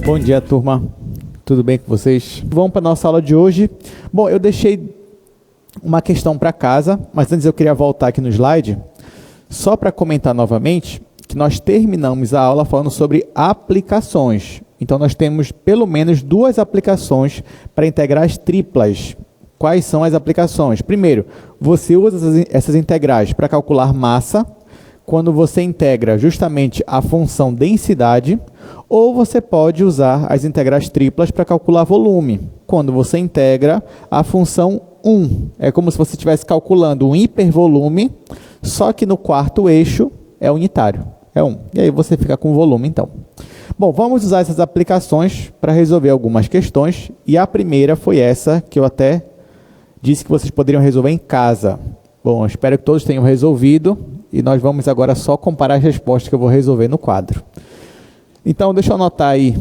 Bom dia, turma. Tudo bem com vocês? Vamos para a nossa aula de hoje. Bom, eu deixei uma questão para casa, mas antes eu queria voltar aqui no slide, só para comentar novamente que nós terminamos a aula falando sobre aplicações. Então, nós temos pelo menos duas aplicações para integrais as triplas. Quais são as aplicações? Primeiro, você usa essas integrais para calcular massa, quando você integra justamente a função densidade, ou você pode usar as integrais triplas para calcular volume, quando você integra a função 1. É como se você estivesse calculando um hipervolume, só que no quarto eixo é unitário, é 1. E aí você fica com volume, então. Bom, vamos usar essas aplicações para resolver algumas questões, e a primeira foi essa, que eu até disse que vocês poderiam resolver em casa. Bom, espero que todos tenham resolvido, e nós vamos agora só comparar as respostas que eu vou resolver no quadro. Então, deixa eu anotar aí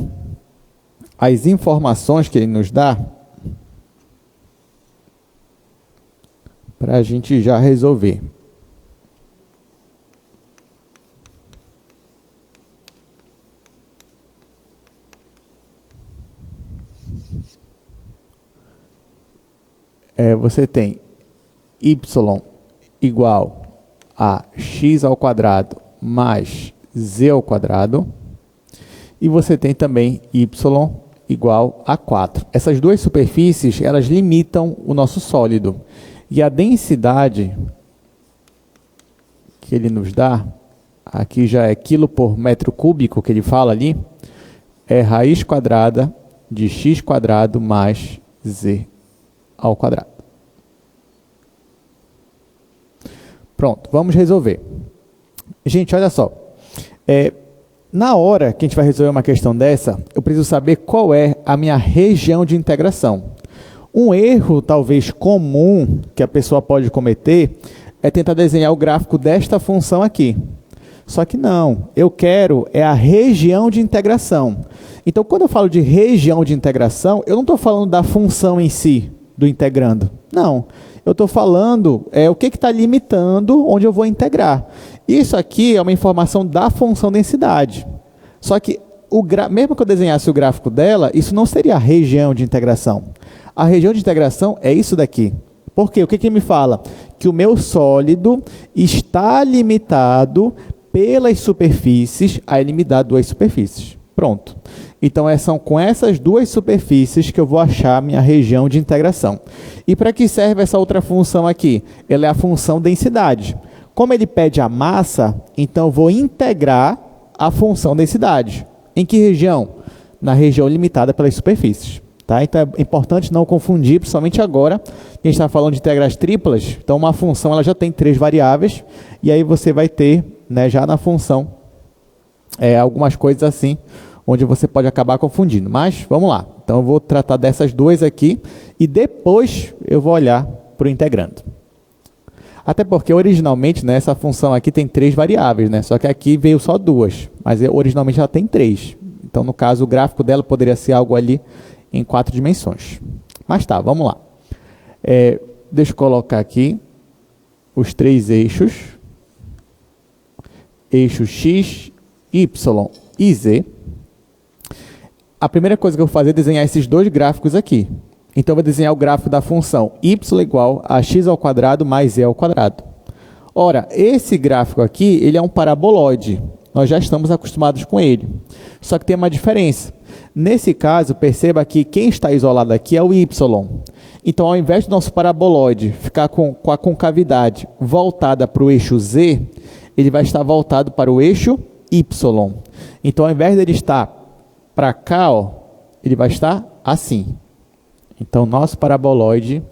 as informações que ele nos dá, para a gente já resolver. Você tem y igual a x ao quadrado mais z ao quadrado, e você tem também y igual a 4. Essas duas superfícies, elas limitam o nosso sólido, e a densidade que ele nos dá, aqui já é quilo por metro cúbico que ele fala ali, é raiz quadrada de x quadrado mais z ao quadrado. Pronto, vamos resolver. Gente, olha só. Na hora que a gente vai resolver uma questão dessa, eu preciso saber qual é a minha região de integração. Um erro, talvez, comum que a pessoa pode cometer é tentar desenhar o gráfico desta função aqui. Só que não, eu quero a região de integração. Então, quando eu falo de região de integração, eu não estou falando da função em si, do integrando. Não, eu estou falando o que está limitando onde eu vou integrar. Isso aqui é uma informação da função densidade. Só que, mesmo que eu desenhasse o gráfico dela, isso não seria a região de integração. A região de integração é isso daqui. Por quê? O que me fala? Que o meu sólido está limitado pelas superfícies, aí ele me dá duas superfícies. Pronto. Então, são com essas duas superfícies que eu vou achar a minha região de integração. E para que serve essa outra função aqui? Ela é a função densidade. Como ele pede a massa, então eu vou integrar a função densidade. Em que região? Na região limitada pelas superfícies. Tá? Então, é importante não confundir, principalmente agora, que a gente está falando de integrais triplas. Então, uma função ela já tem 3 variáveis, e aí você vai ter, né, já na função, algumas coisas assim, onde você pode acabar confundindo. Mas, vamos lá. Então, eu vou tratar dessas duas aqui, e depois eu vou olhar para o integrando. Até porque, originalmente, né, essa função aqui tem 3 variáveis, né? Só que aqui veio só 2, mas originalmente ela tem 3. Então, no caso, o gráfico dela poderia ser algo ali em 4 dimensões. Mas tá, vamos lá. Deixa eu colocar aqui os 3 eixos. Eixo x, y e z. A primeira coisa que eu vou fazer é desenhar esses 2 gráficos aqui. Então, eu vou desenhar o gráfico da função y igual a x ao quadrado mais z ao quadrado. Ora, esse gráfico aqui, ele é um paraboloide. Nós já estamos acostumados com ele. Só que tem uma diferença. Nesse caso, perceba que quem está isolado aqui é o y. Então, ao invés do nosso paraboloide ficar com a concavidade voltada para o eixo z, ele vai estar voltado para o eixo y. Então, ao invés dele estar para cá, ó, ele vai estar assim. Então, nosso paraboloide,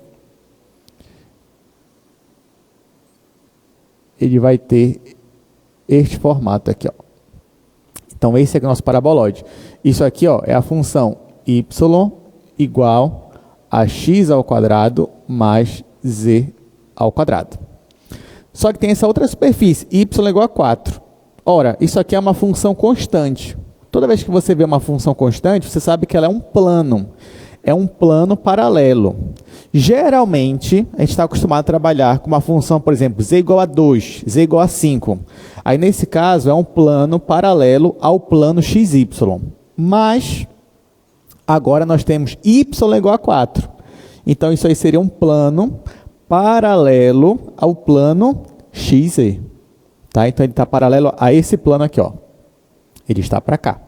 ele vai ter este formato aqui, ó. Então, esse é o nosso paraboloide. Isso aqui, ó, é a função y igual a x ao quadrado mais z ao quadrado. Só que tem essa outra superfície, y igual a 4. Ora, isso aqui é uma função constante. Toda vez que você vê uma função constante, você sabe que ela é um plano. É um plano paralelo. Geralmente, a gente está acostumado a trabalhar com uma função, por exemplo, z igual a 2, z igual a 5. Aí, nesse caso, é um plano paralelo ao plano XY. Mas, Agora nós temos y igual a 4. Então, isso aí seria um plano paralelo ao plano XZ. Tá? Então, ele está paralelo a esse plano aqui. Ó. Ele está para cá.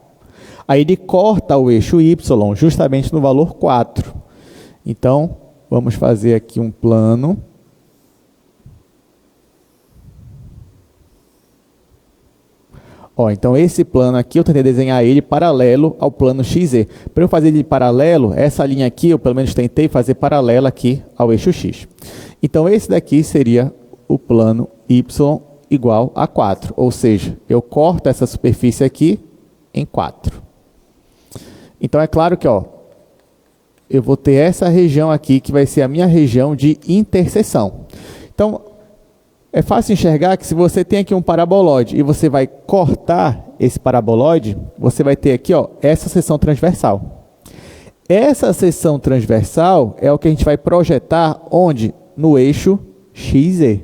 Aí, ele corta o eixo y justamente no valor 4. Então, vamos fazer aqui um plano. Ó, então, esse plano aqui, eu tentei desenhar ele paralelo ao plano XZ. Para eu fazer ele paralelo, essa linha aqui, eu pelo menos tentei fazer paralela aqui ao eixo X. Então, esse daqui seria o plano Y igual a 4. Ou seja, eu corto essa superfície aqui em 4. Então, é claro que ó, eu vou ter essa região aqui, que vai ser a minha região de interseção. Então, é fácil enxergar que se você tem aqui um paraboloide e você vai cortar esse paraboloide, você vai ter aqui ó, essa seção transversal. Essa seção transversal é o que a gente vai projetar onde? No eixo XZ.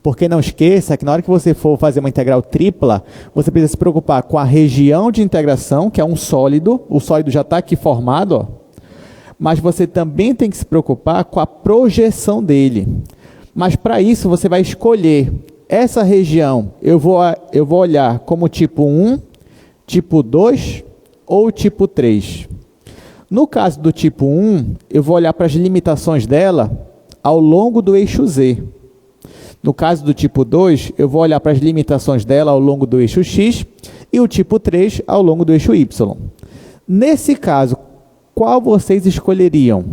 Porque não esqueça que na hora que você for fazer uma integral tripla, você precisa se preocupar com a região de integração, que é um sólido. O sólido já está aqui formado, ó. Mas você também tem que se preocupar com a projeção dele. Mas para isso você vai escolher essa região, eu vou olhar como tipo 1, tipo 2 ou tipo 3. No caso do tipo 1, eu vou olhar para as limitações dela ao longo do eixo Z. No caso do tipo 2, eu vou olhar para as limitações dela ao longo do eixo X e o tipo 3 ao longo do eixo Y. Nesse caso, qual vocês escolheriam?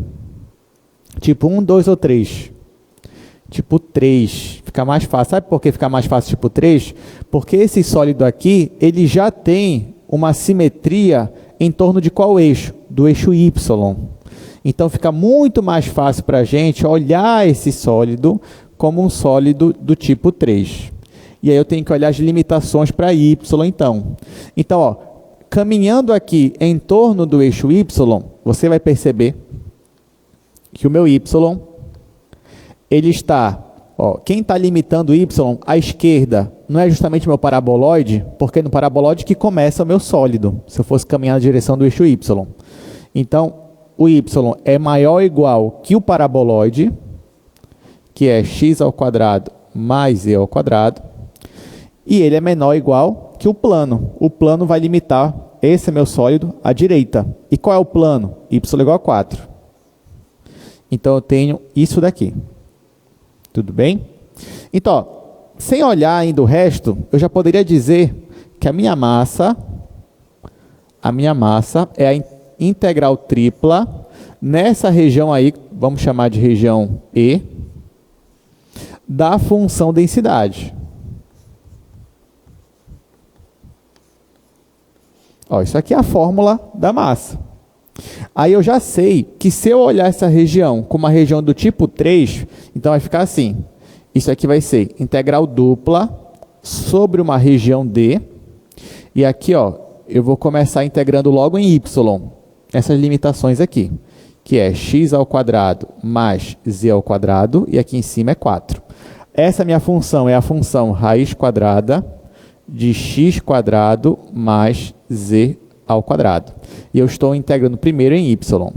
Tipo 1, 2 ou 3? Tipo 3, fica mais fácil. Sabe por que fica mais fácil tipo 3? Porque esse sólido aqui, ele já tem uma simetria em torno de qual eixo? Do eixo Y. Então, fica muito mais fácil para a gente olhar esse sólido como um sólido do tipo 3. E aí eu tenho que olhar as limitações para Y, então. Então, ó, caminhando aqui em torno do eixo Y, você vai perceber que o meu Y... ele está, ó, quem está limitando y à esquerda não é justamente o meu paraboloide, porque no paraboloide que começa o meu sólido, se eu fosse caminhar na direção do eixo y. Então, o y é maior ou igual que o paraboloide, que é x² mais z², e ele é menor ou igual que o plano. O plano vai limitar, esse é meu sólido, à direita. E qual é o plano? Y igual a 4. Então, eu tenho isso daqui. Tudo bem? Então, ó, sem olhar ainda o resto, eu já poderia dizer que a minha massa é a integral tripla nessa região aí, vamos chamar de região E, da função densidade. Ó, isso aqui é a fórmula da massa. Aí eu já sei que se eu olhar essa região como uma região do tipo 3, então vai ficar assim. Isso aqui vai ser integral dupla sobre uma região D. E aqui, ó, eu vou começar integrando logo em y, essas limitações aqui, que é x² mais z², e aqui em cima é 4. Essa minha função é a função raiz quadrada de x² mais z². E eu estou integrando primeiro em y.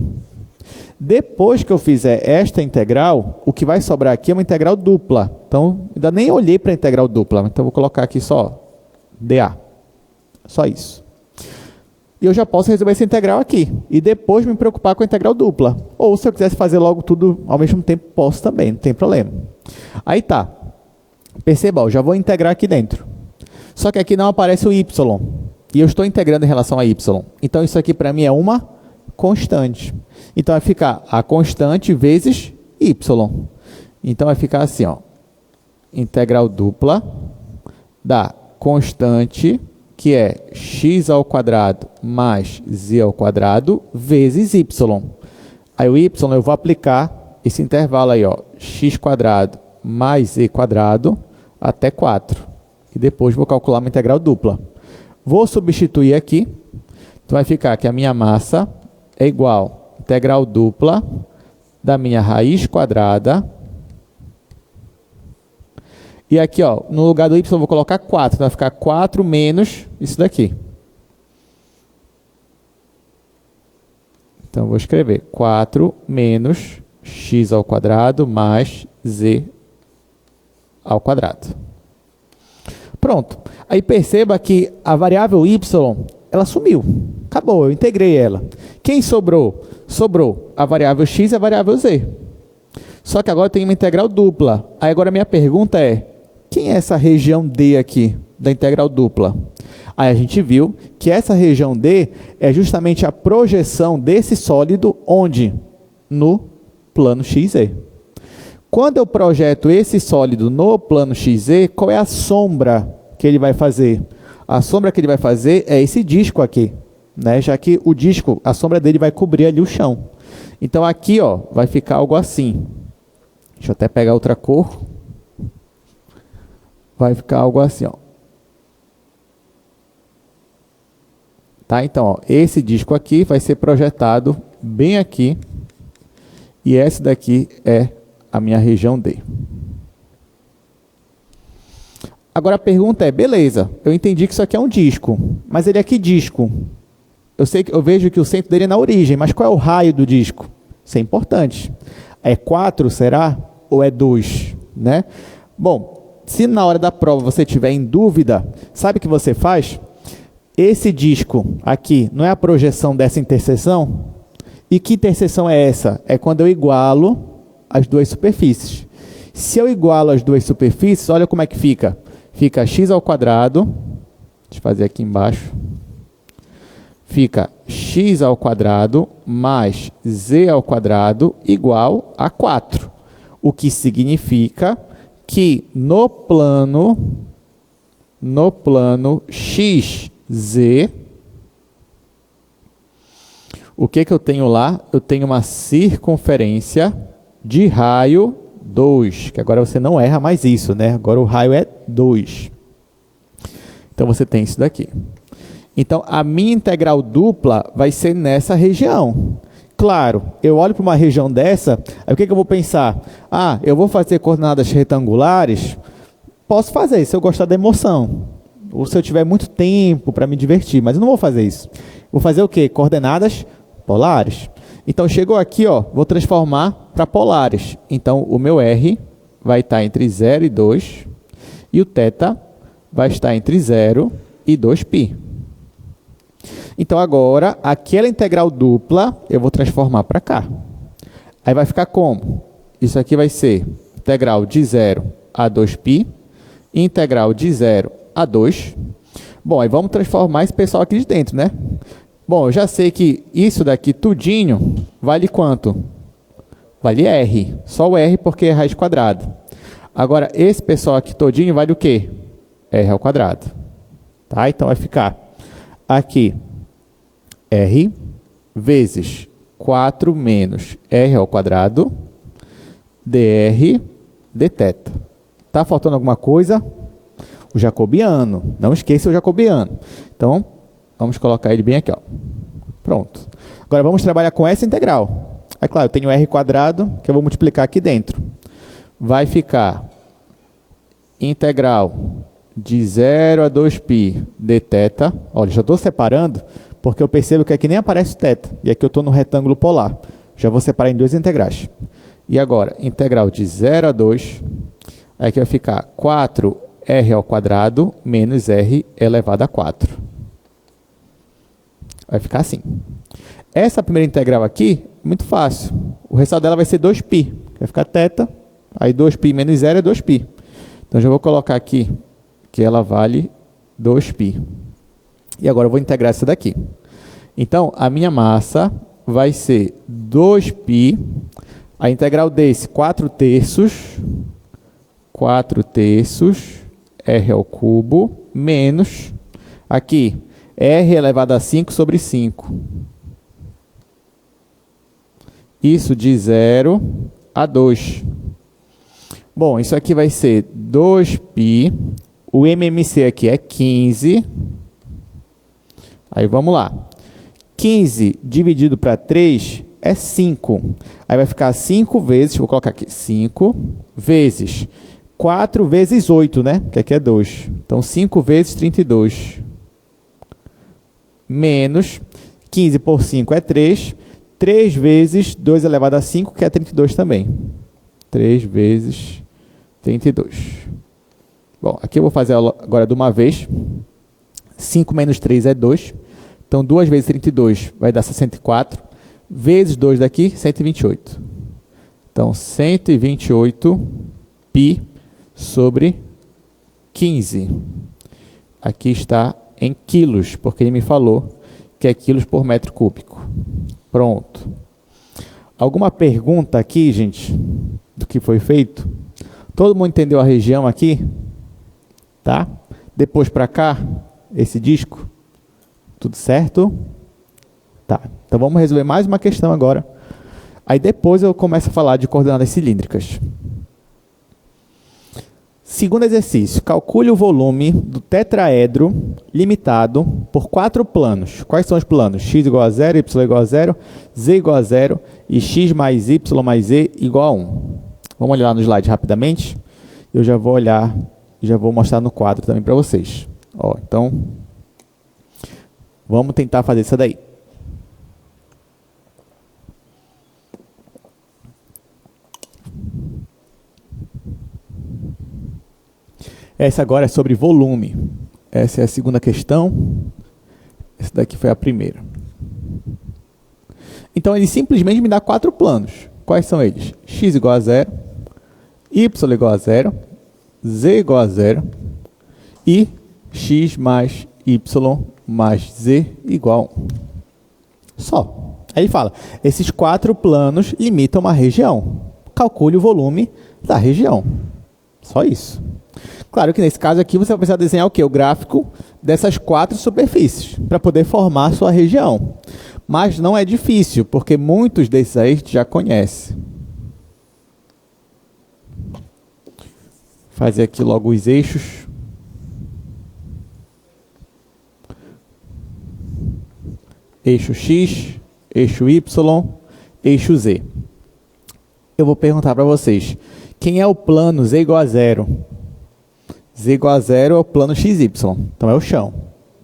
Depois que eu fizer esta integral, o que vai sobrar aqui é uma integral dupla. Então, ainda nem olhei para a integral dupla, então vou colocar aqui só dA. Só isso. E eu já posso resolver essa integral aqui. E depois me preocupar com a integral dupla. Ou se eu quisesse fazer logo tudo ao mesmo tempo, posso também, não tem problema. Aí tá. Perceba, eu já vou integrar aqui dentro. Só que aqui não aparece o y. E eu estou integrando em relação a y. Então, isso aqui para mim é uma constante. Então, vai ficar a constante vezes y. Então, vai ficar assim, ó. Integral dupla da constante, que é x² mais z² vezes y. Aí, o y eu vou aplicar esse intervalo aí, ó. x² mais z² até 4. E depois vou calcular uma integral dupla. Vou substituir aqui, então vai ficar que a minha massa é igual a integral dupla da minha raiz quadrada. E aqui, ó, no lugar do y eu vou colocar 4, então vai ficar 4 menos isso daqui. Então, vou escrever 4 menos x ao quadrado mais z ao quadrado. Pronto. Aí perceba que a variável y, ela sumiu. Acabou, eu integrei ela. Quem sobrou? Sobrou a variável x e a variável z. Só que agora eu tenho uma integral dupla. Aí agora a minha pergunta é, quem é essa região D aqui, da integral dupla? Aí a gente viu que essa região D é justamente a projeção desse sólido onde? No plano XZ. Quando eu projeto esse sólido no plano XZ, qual é a sombra que ele vai fazer? A sombra que ele vai fazer é esse disco aqui, né? Já que o disco, a sombra dele vai cobrir ali o chão. Então aqui, ó, vai ficar algo assim. Deixa eu até pegar outra cor. Vai ficar algo assim, ó. Tá? Então, ó, esse disco aqui vai ser projetado bem aqui. E essa daqui é a minha região D. Agora a pergunta é, beleza, eu entendi que isso aqui é um disco, mas ele é que disco? Eu vejo que o centro dele é na origem, mas qual é o raio do disco? Isso é importante. É 4, será? Ou é 2? Né? Bom, se na hora da prova você tiver em dúvida, sabe o que você faz? Esse disco aqui não é a projeção dessa interseção? E que interseção é essa? É quando eu igualo as duas superfícies. Se eu igualo as duas superfícies, olha como é que fica. Fica x ao quadrado, deixa eu fazer aqui embaixo, fica x ao quadrado mais z ao quadrado igual a 4. O que significa que no plano XZ, o que eu tenho lá? Eu tenho uma circunferência de raio 2, que agora você não erra mais isso, né? Agora o raio é 2. Então, você tem isso daqui. Então, a minha integral dupla vai ser nessa região. Claro, eu olho para uma região dessa, aí o que eu vou pensar? Ah, eu vou fazer coordenadas retangulares? Posso fazer, se eu gostar da emoção. Ou se eu tiver muito tempo para me divertir, mas eu não vou fazer isso. Vou fazer o quê? Coordenadas polares. Então, chegou aqui, ó, vou transformar para polares. Então, o meu R vai estar entre 0 e 2, e o θ vai estar entre 0 e 2π. Então, agora, aquela integral dupla, eu vou transformar para cá. Aí vai ficar como? Isso aqui vai ser integral de 0 a 2π, integral de 0 a 2. Bom, aí vamos transformar esse pessoal aqui de dentro, né? Bom, eu já sei que isso daqui tudinho vale quanto? Vale R. Só o R porque é raiz quadrada. Agora, esse pessoal aqui todinho vale o quê? R ao quadrado. Tá? Então, vai ficar aqui R vezes 4 menos R ao quadrado dr dθ. Tá faltando alguma coisa? O jacobiano. Não esqueça o jacobiano. Então, vamos colocar ele bem aqui, ó. Pronto. Agora vamos trabalhar com essa integral. É claro, eu tenho r quadrado, que eu vou multiplicar aqui dentro. Vai ficar integral de 0 a 2π dθ. Olha, já estou separando, porque eu percebo que aqui nem aparece θ. E aqui eu estou no retângulo polar. Já vou separar em duas integrais. E agora, integral de 0 a 2. Aqui vai ficar 4r ao quadrado menos r elevado a 4. Vai ficar assim. Essa primeira integral aqui, muito fácil. O resultado dela vai ser 2π. Vai ficar θ. Aí 2π menos 0 é 2π. Então, já vou colocar aqui que ela vale 2π. E agora eu vou integrar essa daqui. Então, a minha massa vai ser 2π. A integral desse, 4/3. 4/3 r ao cubo menos, aqui, r elevado a 5 sobre 5. Isso de 0 a 2. Bom, isso aqui vai ser 2π. O MMC aqui é 15. Aí vamos lá. 15 dividido para 3 é 5. Aí vai ficar 5 vezes, vou colocar aqui, 5 vezes 4 vezes 8, né? Que aqui é 2. Então, 5 vezes 32. Menos 15 por 5 é 3. 3 vezes 2 elevado a 5, que é 32 também. 3 vezes 32. Bom, aqui eu vou fazer agora de uma vez. 5 menos 3 é 2. Então, 2 vezes 32 vai dar 64. Vezes 2 daqui, 128. Então, 128 π sobre 15. Aqui está em quilos, porque ele me falou que é quilos por metro cúbico. Pronto. Alguma pergunta aqui, gente, do que foi feito? Todo mundo entendeu a região aqui? Tá? Depois para cá, esse disco. Tudo certo? Tá. Então vamos resolver mais uma questão agora. Aí depois eu começo a falar de coordenadas cilíndricas. Segundo exercício, calcule o volume do tetraedro limitado por 4 planos. Quais são os planos? X igual a 0, Y igual a 0, Z igual a 0 e X mais Y mais Z igual a 1. Vamos olhar lá no slide rapidamente. Eu já vou olhar e já vou mostrar no quadro também para vocês. Ó, então, vamos tentar fazer isso daí. Essa agora é sobre volume. Essa é a segunda questão. Essa daqui foi a primeira. Então, ele simplesmente me dá 4 planos. Quais são eles? X igual a 0, Y igual a 0, Z igual a 0 e X mais Y mais Z igual a 1. Só. Aí ele fala, esses 4 planos limitam uma região. Calcule o volume da região. Só isso. Claro que nesse caso aqui você vai precisar desenhar o quê? O gráfico dessas 4 superfícies para poder formar a sua região. Mas não é difícil, porque muitos desses aí a gente já conhece. Fazer aqui logo os eixos. Eixo X, eixo Y, eixo Z. Eu vou perguntar para vocês, quem é o plano Z igual a 0? Z igual a 0 é o plano XY, então é o chão.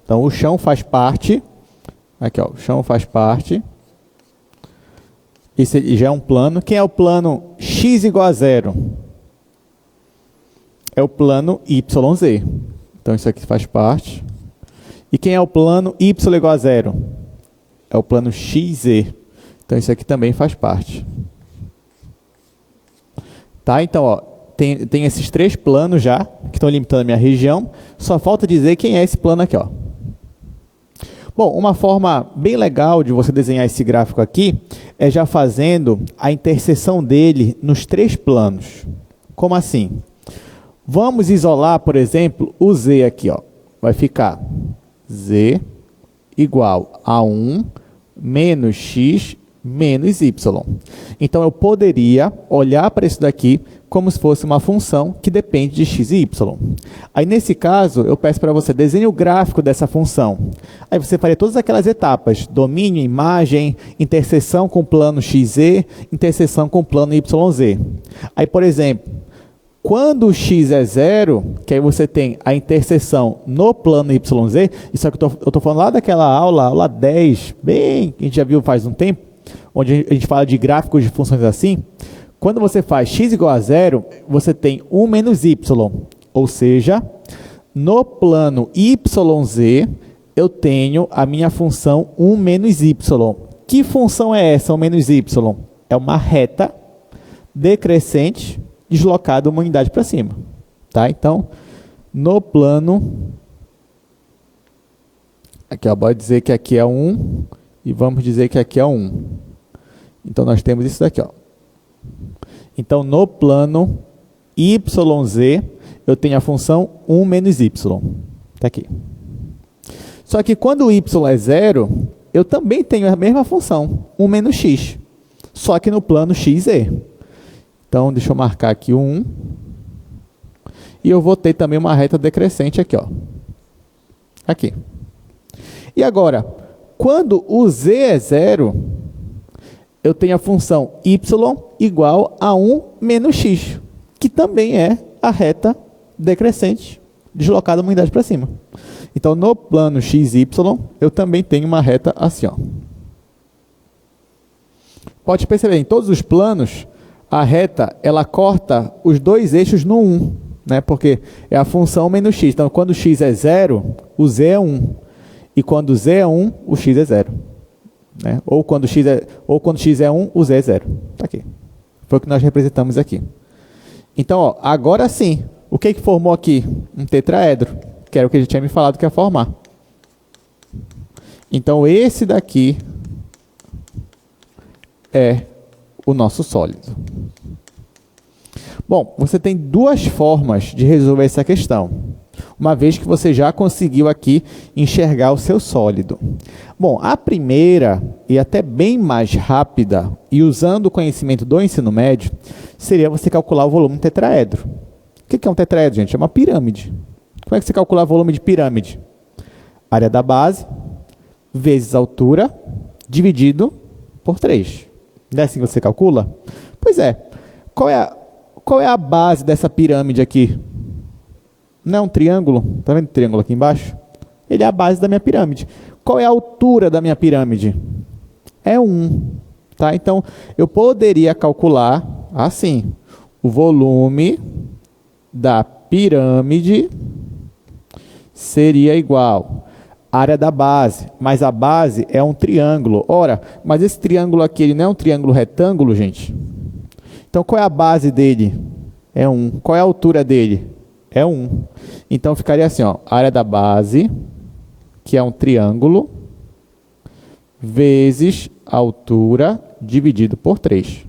Então o chão faz parte, aqui ó, o chão faz parte, isso já é um plano. Quem é o plano X igual a 0? É o plano YZ, então isso aqui faz parte. E quem é o plano Y igual a 0? É o plano XZ, então isso aqui também faz parte. Tá, então ó, tem esses 3 planos já, que estão limitando a minha região. Só falta dizer quem é esse plano aqui, ó. Bom, uma forma bem legal de você desenhar esse gráfico aqui é já fazendo a interseção dele nos 3 planos. Como assim? Vamos isolar, por exemplo, o Z aqui, ó. Vai ficar Z igual a 1 menos X menos Y. Então, eu poderia olhar para isso daqui como se fosse uma função que depende de x e y. Aí, nesse caso, eu peço para você, desenhe o gráfico dessa função. Aí você faria todas aquelas etapas, domínio, imagem, interseção com o plano XZ, interseção com o plano YZ. Aí, por exemplo, quando o x é 0, que aí você tem a interseção no plano YZ, isso é que eu estou falando lá daquela aula 10, bem, que a gente já viu faz um tempo, onde a gente fala de gráficos de funções assim. Quando você faz x igual a 0, você tem 1 menos y, ou seja, no plano YZ, eu tenho a minha função 1 menos y. Que função é essa, 1 menos y? É uma reta decrescente deslocada uma unidade para cima. Tá? Então, no plano, aqui ó, pode dizer que aqui é 1 e vamos dizer que aqui é 1. Então, nós temos isso daqui, ó. Então, no plano YZ, eu tenho a função 1 menos y. Está aqui. Só que quando o y é 0, eu também tenho a mesma função, 1 menos x. Só que no plano XZ. Então, deixa eu marcar aqui o 1. E eu vou ter também uma reta decrescente aqui, ó. Aqui. E agora, quando o z é 0, eu tenho a função y igual a 1 menos x, que também é a reta decrescente deslocada uma unidade para cima. Então, no plano XY, eu também tenho uma reta assim, ó. pode perceber, em todos os planos, a reta, ela corta os dois eixos no 1, né? Porque é a função menos x. Então, quando x é 0, o z é 1. E quando z é 1, o x é 0. Né? Ou quando x é 1, o z é 0. Está aqui. Foi o que nós representamos aqui. Então, ó, agora sim, o que formou aqui? Um tetraedro, que era o que a gente tinha me falado que ia formar. Então, esse daqui é o nosso sólido. Bom, você tem duas formas de resolver essa questão, uma vez que você já conseguiu aqui enxergar o seu sólido. Bom, a primeira, e até bem mais rápida, e usando o conhecimento do ensino médio, seria você calcular o volume tetraedro. O que é um tetraedro, gente? É uma pirâmide. Como é que você calcula o volume de pirâmide? Área da base vezes a altura dividido por 3. Não é assim que você calcula? Pois é. Qual é a base dessa pirâmide aqui? Não é um triângulo? Está vendo o triângulo aqui embaixo? Ele é a base da minha pirâmide. Qual é a altura da minha pirâmide? É 1. Tá? Então, eu poderia calcular assim. O volume da pirâmide seria igual à área da base, mas a base é um triângulo. Ora, mas esse triângulo aqui, ele não é um triângulo retângulo, gente? Então, qual é a base dele? É 1. Qual é a altura dele? É 1. Então, ficaria assim, ó, área da base, que é um triângulo, vezes a altura dividido por 3.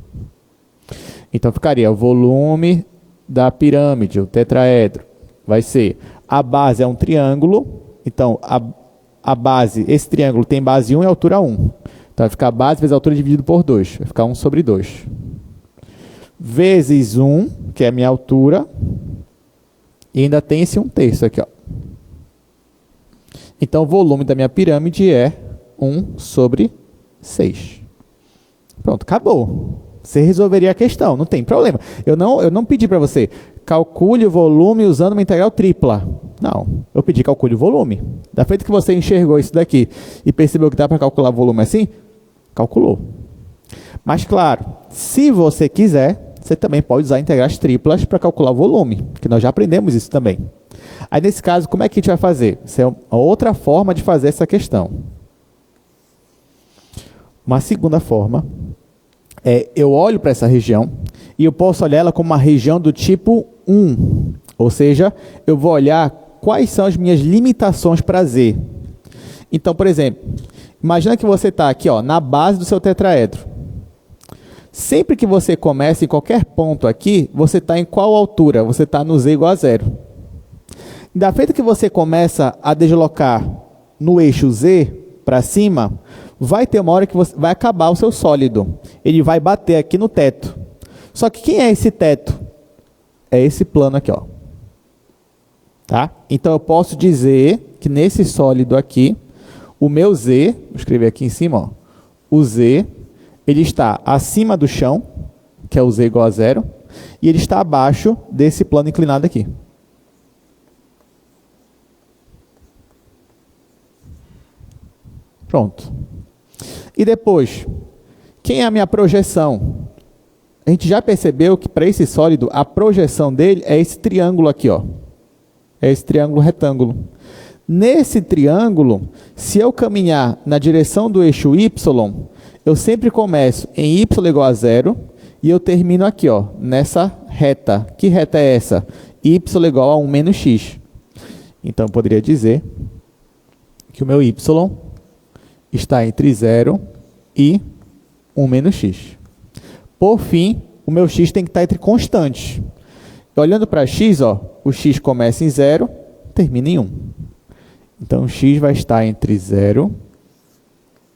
Então, ficaria o volume da pirâmide, o tetraedro, vai ser, a base é um triângulo, então, a base, esse triângulo tem base 1 e altura 1. Então, vai ficar a base vezes a altura dividido por 2, vai ficar 1 sobre 2. Vezes 1, que é a minha altura, e ainda tem esse 1/3 aqui, ó. Então, o volume da minha pirâmide é 1 sobre 6. Pronto, acabou. Você resolveria a questão, não tem problema. Eu não pedi para você, calcule o volume usando uma integral tripla. Não, eu pedi calcule o volume. Da feita que você enxergou isso daqui e percebeu que dá para calcular o volume assim, calculou. Mas, claro, se você quiser, você também pode usar integrais triplas para calcular o volume, que nós já aprendemos isso também. Aí, nesse caso, como é que a gente vai fazer? Isso é uma outra forma de fazer essa questão. Uma segunda forma é, eu olho para essa região e eu posso olhar ela como uma região do tipo 1. Ou seja, eu vou olhar quais são as minhas limitações para Z. Então, por exemplo, imagina que você está aqui, ó, na base do seu tetraedro. Sempre que você começa em qualquer ponto aqui, você está em qual altura? Você está no Z igual a 0. Da feita que você começa a deslocar no eixo Z para cima, vai ter uma hora que você vai acabar o seu sólido. Ele vai bater aqui no teto. Só que quem é esse teto? É esse plano aqui, ó. Tá? Então, eu posso dizer que nesse sólido aqui, o meu Z, vou escrever aqui em cima, ó, o Z, ele está acima do chão, que é o Z igual a 0, e ele está abaixo desse plano inclinado aqui. Pronto. E depois, quem é a minha projeção? A gente já percebeu que para esse sólido, a projeção dele é esse triângulo aqui, ó. É esse triângulo retângulo. Nesse triângulo, se eu caminhar na direção do eixo Y, eu sempre começo em Y igual a 0 e eu termino aqui, ó, nessa reta. Que reta é essa? Y igual a 1 menos x. Então, eu poderia dizer que o meu Y está entre 0 e 1 menos x. Por fim, o meu x tem que estar entre constantes. Olhando para x, ó, o x começa em 0, termina em 1. Então, o x vai estar entre 0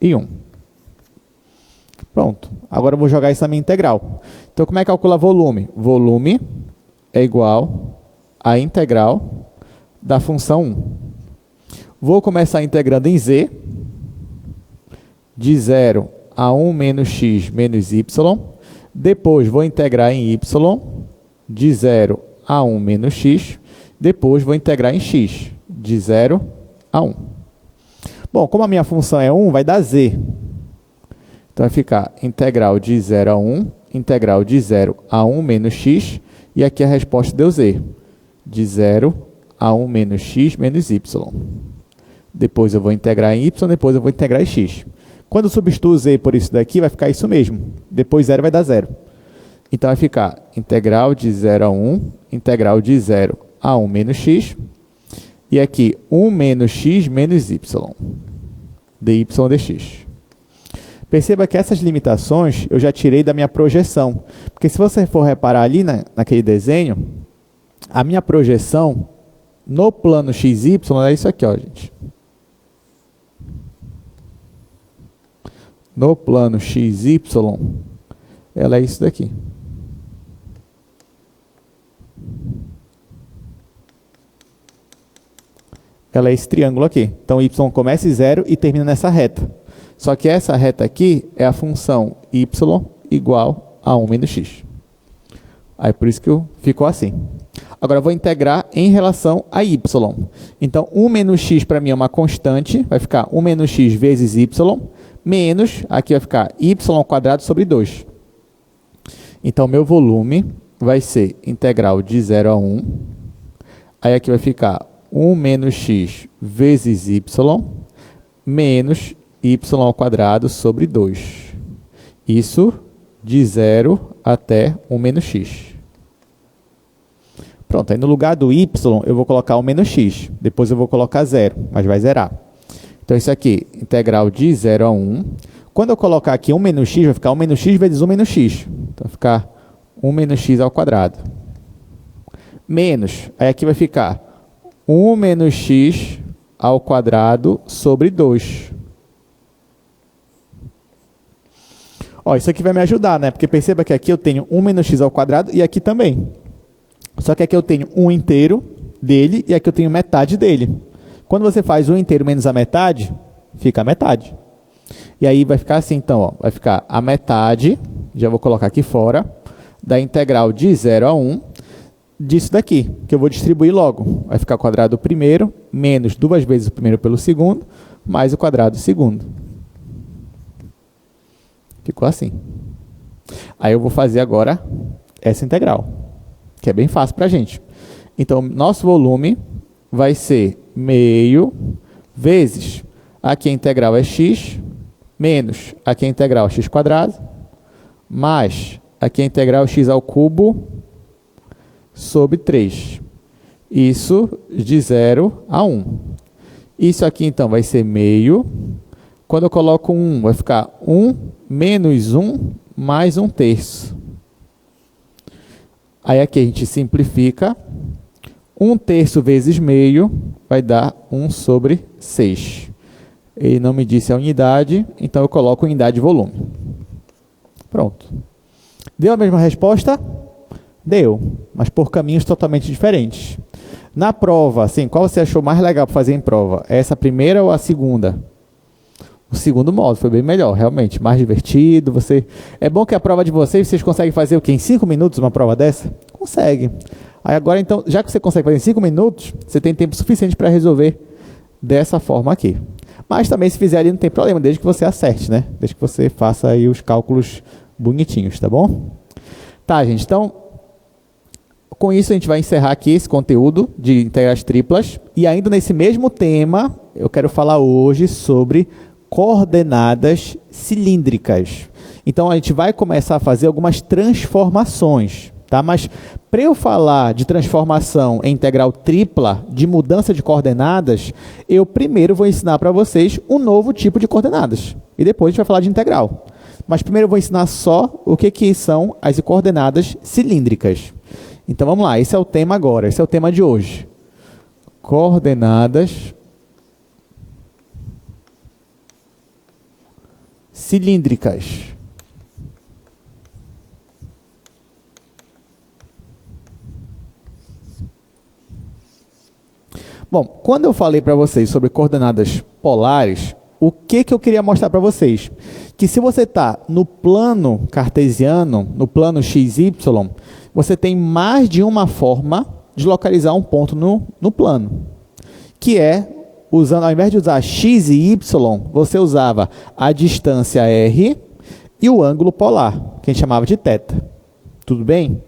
e 1. Pronto. Agora eu vou jogar isso na minha integral. Então, como é que calcula volume? Volume é igual à integral da função 1. Vou começar integrando em z, de 0 a 1 menos x menos y. Depois, vou integrar em y, de 0 a 1 menos x. Depois, vou integrar em x, de 0 a 1. Bom, como a minha função é 1, vai dar z. Então vai ficar integral de 0 a 1, integral de 0 a 1 menos x, e aqui a resposta deu z, de 0 a 1 menos x menos y. Depois eu vou integrar em y, depois eu vou integrar em x. Quando eu substituo z por isso daqui, vai ficar isso mesmo. Depois 0 vai dar 0. Então vai ficar integral de 0 a 1, integral de 0 a 1 menos x, e aqui 1 menos x menos y, dy dx. Perceba que essas limitações eu já tirei da minha projeção. Porque se você for reparar ali naquele desenho, a minha projeção no plano XY é isso aqui, ó, gente. No plano XY, ela é isso daqui. Ela é esse triângulo aqui. Então, y começa em 0 e termina nessa reta. Só que essa reta aqui é a função y igual a 1 menos x. Aí, por isso que ficou assim. Agora, eu vou integrar em relação a y. Então, 1 menos x para mim é uma constante. Vai ficar 1 menos x vezes y, menos, aqui vai ficar y ao quadrado sobre 2. Então, meu volume vai ser integral de 0 a 1. Aí, aqui vai ficar 1 menos x vezes y, menos y ao quadrado sobre 2. Isso de 0 até 1 menos x. Pronto, aí no lugar do y, eu vou colocar 1 menos x. Depois eu vou colocar 0, mas vai zerar. Então, isso aqui, integral de 0 a 1. Quando eu colocar aqui 1 menos x, vai ficar 1 menos x vezes 1 menos x. Então, vai ficar 1 menos x ao quadrado. Menos, aí aqui vai ficar 1 menos x ao quadrado sobre 2. Ó, isso aqui vai me ajudar, né? Porque perceba que aqui eu tenho 1 menos x ao quadrado e aqui também. Só que aqui eu tenho 1 inteiro dele e aqui eu tenho metade dele. Quando você faz 1 inteiro menos a metade, fica a metade. E aí vai ficar assim, então, ó, vai ficar a metade, já vou colocar aqui fora, da integral de 0 a 1 disso daqui, que eu vou distribuir logo. Vai ficar o quadrado do primeiro, menos 2 vezes o primeiro pelo segundo, mais o quadrado do segundo. Ficou assim. Aí eu vou fazer agora essa integral, que é bem fácil para a gente. Então, nosso volume vai ser meio vezes, aqui a integral é x, menos, aqui a integral é x quadrado, mais, aqui a integral é x ao cubo, sobre 3. Isso de 0 a 1. Isso aqui, então, vai ser meio. Quando eu coloco 1, vai ficar 1 menos 1 mais 1 terço. Aí aqui a gente simplifica. 1 terço vezes meio vai dar 1 sobre 6. Ele não me disse a unidade, então eu coloco unidade de volume. Pronto. Deu a mesma resposta? Deu, mas por caminhos totalmente diferentes. Na prova, assim, qual você achou mais legal para fazer em prova? Essa primeira ou a segunda? O segundo modo foi bem melhor, realmente, mais divertido. É bom que a prova de vocês conseguem fazer o quê? Em 5 minutos uma prova dessa? Consegue. Aí agora, então, já que você consegue fazer em 5 minutos, você tem tempo suficiente para resolver dessa forma aqui. Mas também, se fizer ali, não tem problema, desde que você acerte, né? Desde que você faça aí os cálculos bonitinhos, tá bom? Tá, gente, então, com isso a gente vai encerrar aqui esse conteúdo de integrais triplas. E ainda nesse mesmo tema, eu quero falar hoje sobre coordenadas cilíndricas. Então, a gente vai começar a fazer algumas transformações, tá? Mas, para eu falar de transformação em integral tripla, de mudança de coordenadas, eu primeiro vou ensinar para vocês um novo tipo de coordenadas. E depois a gente vai falar de integral. Mas primeiro eu vou ensinar só o que são as coordenadas cilíndricas. Então, vamos lá. Esse é o tema agora. Esse é o tema de hoje. Coordenadas cilíndricas. Bom, quando eu falei para vocês sobre coordenadas polares, o que eu queria mostrar para vocês? Que se você está no plano cartesiano, no plano XY, você tem mais de uma forma de localizar um ponto no plano. Que é, usando, ao invés de usar x e y, você usava a distância r e o ângulo polar, que a gente chamava de θ. Tudo bem?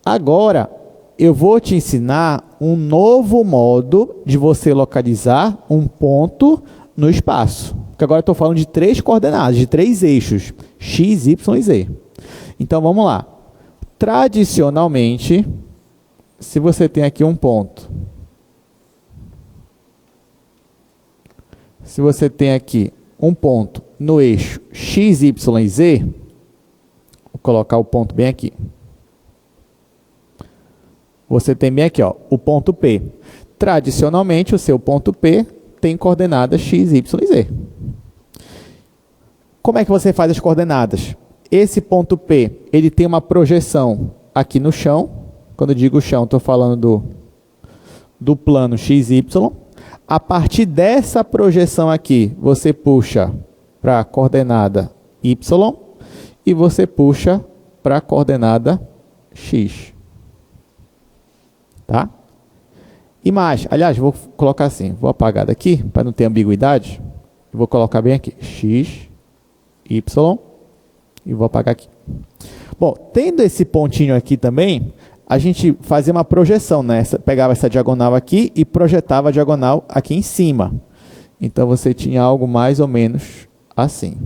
Agora, eu vou te ensinar um novo modo de você localizar um ponto no espaço. Porque agora eu estou falando de 3 coordenadas, de 3 eixos, x, y e z. Então, vamos lá. Tradicionalmente, se você tem aqui um ponto, se você tem aqui um ponto no eixo x, y e z, vou colocar o ponto bem aqui. Você tem bem aqui, ó, o ponto P. Tradicionalmente, o seu ponto P tem coordenadas x, y e z. Como é que você faz as coordenadas? Esse ponto P, ele tem uma projeção aqui no chão. Quando eu digo chão, estou falando do plano x, y. A partir dessa projeção aqui, você puxa para a coordenada y e você puxa para a coordenada x. Tá? E mais, aliás, vou colocar assim, vou apagar daqui, para não ter ambiguidade. Vou colocar bem aqui, x, y, e vou apagar aqui. Bom, tendo esse pontinho aqui também, a gente fazia uma projeção, né? Pegava essa diagonal aqui e projetava a diagonal aqui em cima. Então, você tinha algo mais ou menos assim.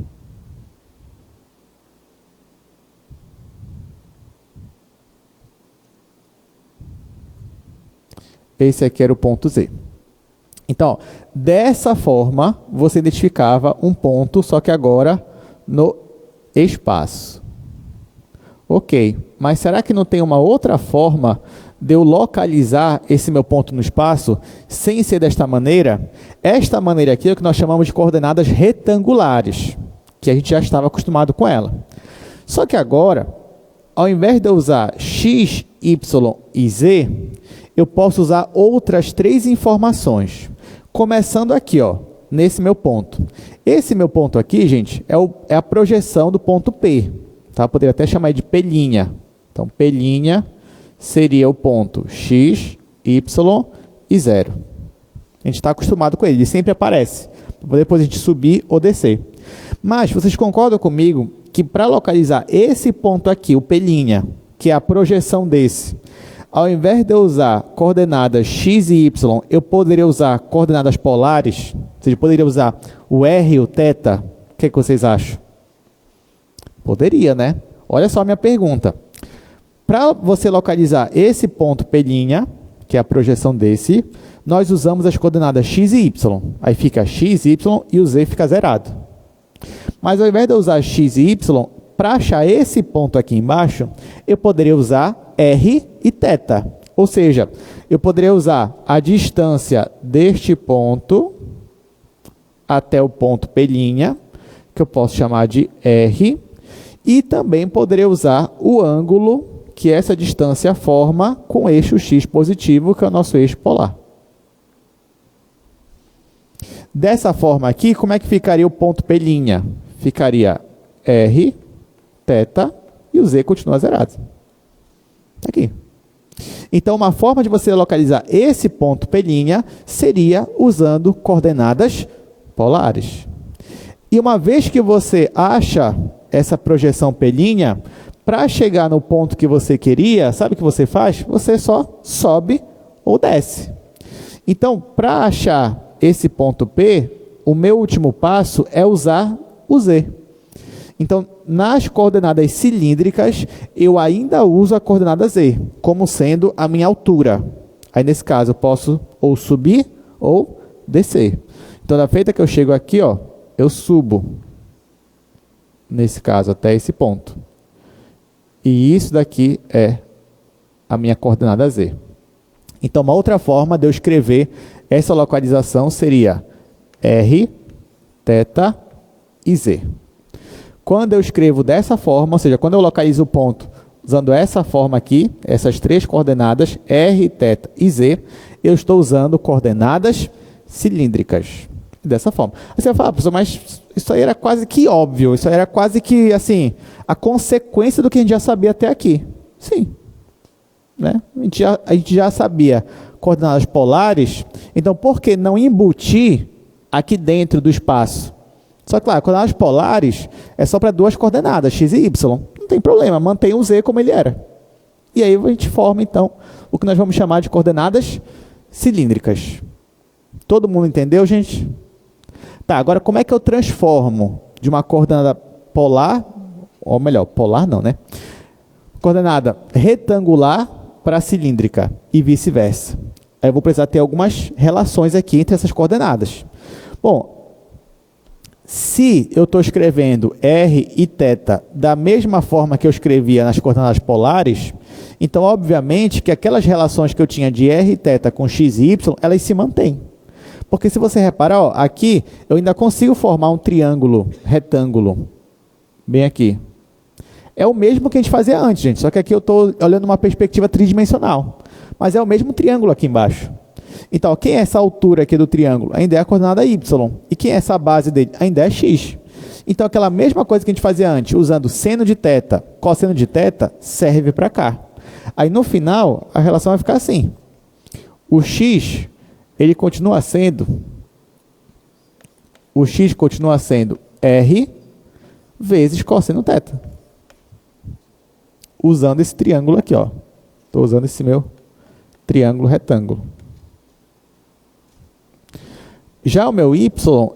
Esse aqui era o ponto Z. Então, ó, dessa forma, você identificava um ponto, só que agora no espaço. Ok, mas será que não tem uma outra forma de eu localizar esse meu ponto no espaço sem ser desta maneira? Esta maneira aqui é o que nós chamamos de coordenadas retangulares, que a gente já estava acostumado com ela. Só que agora, ao invés de eu usar x, y e z, eu posso usar outras 3 informações. Começando aqui, ó, nesse meu ponto. Esse meu ponto aqui, gente, é a projeção do ponto P. Tá? Poderia até chamar de P'. Então, P' seria o ponto x, y e 0. A gente está acostumado com ele, ele sempre aparece. Para depois a gente subir ou descer. Mas, vocês concordam comigo que para localizar esse ponto aqui, o P', que é a projeção desse, ao invés de eu usar coordenadas x e y, eu poderia usar coordenadas polares? Ou seja, poderia usar o r e o θ? O que vocês acham? Poderia, né? Olha só a minha pergunta. Para você localizar esse ponto P', que é a projeção desse, nós usamos as coordenadas x e y. Aí fica x, y e o z fica zerado. Mas ao invés de eu usar x e y, para achar esse ponto aqui embaixo, eu poderia usar r e θ. Ou seja, eu poderia usar a distância deste ponto até o ponto P', que eu posso chamar de r, e também poderia usar o ângulo que essa distância forma com o eixo x positivo, que é o nosso eixo polar. Dessa forma aqui, como é que ficaria o ponto P'? Ficaria r, θ e o z continua zerado. Aqui. Então, uma forma de você localizar esse ponto P' seria usando coordenadas polares. E uma vez que você acha essa projeção P', para chegar no ponto que você queria, sabe o que você faz? Você só sobe ou desce. Então, para achar esse ponto P, o meu último passo é usar o z. Então, nas coordenadas cilíndricas, eu ainda uso a coordenada z, como sendo a minha altura. Aí, nesse caso, eu posso ou subir ou descer. Então, da feita que eu chego aqui, ó, eu subo, nesse caso, até esse ponto. E isso daqui é a minha coordenada z. Então, uma outra forma de eu escrever essa localização seria r, θ e z. Quando eu escrevo dessa forma, ou seja, quando eu localizo o ponto usando essa forma aqui, essas 3 coordenadas, r, θ e z, eu estou usando coordenadas cilíndricas. Dessa forma. Aí você vai falar, professor, mas isso aí era quase que óbvio, isso aí era quase que, assim, a consequência do que a gente já sabia até aqui. Sim. Né? A gente já sabia coordenadas polares, então por que não embutir aqui dentro do espaço Só que, claro, coordenadas polares é só para duas coordenadas, x e y. Não tem problema, mantém o z como ele era. E aí a gente forma, então, o que nós vamos chamar de coordenadas cilíndricas. Todo mundo entendeu, gente? Tá, agora como é que eu transformo de uma coordenada polar, ou melhor, polar não, né? Coordenada retangular para cilíndrica e vice-versa. Aí eu vou precisar ter algumas relações aqui entre essas coordenadas. Bom, se eu estou escrevendo r e θ da mesma forma que eu escrevia nas coordenadas polares, então, obviamente, que aquelas relações que eu tinha de r e θ com x e y, elas se mantêm. Porque se você reparar, ó, aqui eu ainda consigo formar um triângulo retângulo, bem aqui. É o mesmo que a gente fazia antes, gente, só que aqui eu estou olhando uma perspectiva tridimensional. Mas é o mesmo triângulo aqui embaixo. Então, quem é essa altura aqui do triângulo? Ainda é a coordenada y. E quem é essa base dele? Ainda é x. Então, aquela mesma coisa que a gente fazia antes, usando seno de θ, cosseno de θ, serve para cá. Aí, no final, a relação vai ficar assim. O x, ele continua sendo... O x continua sendo r vezes cosseno θ. Usando esse triângulo aqui, ó. Estou usando esse meu triângulo retângulo. Já o meu y,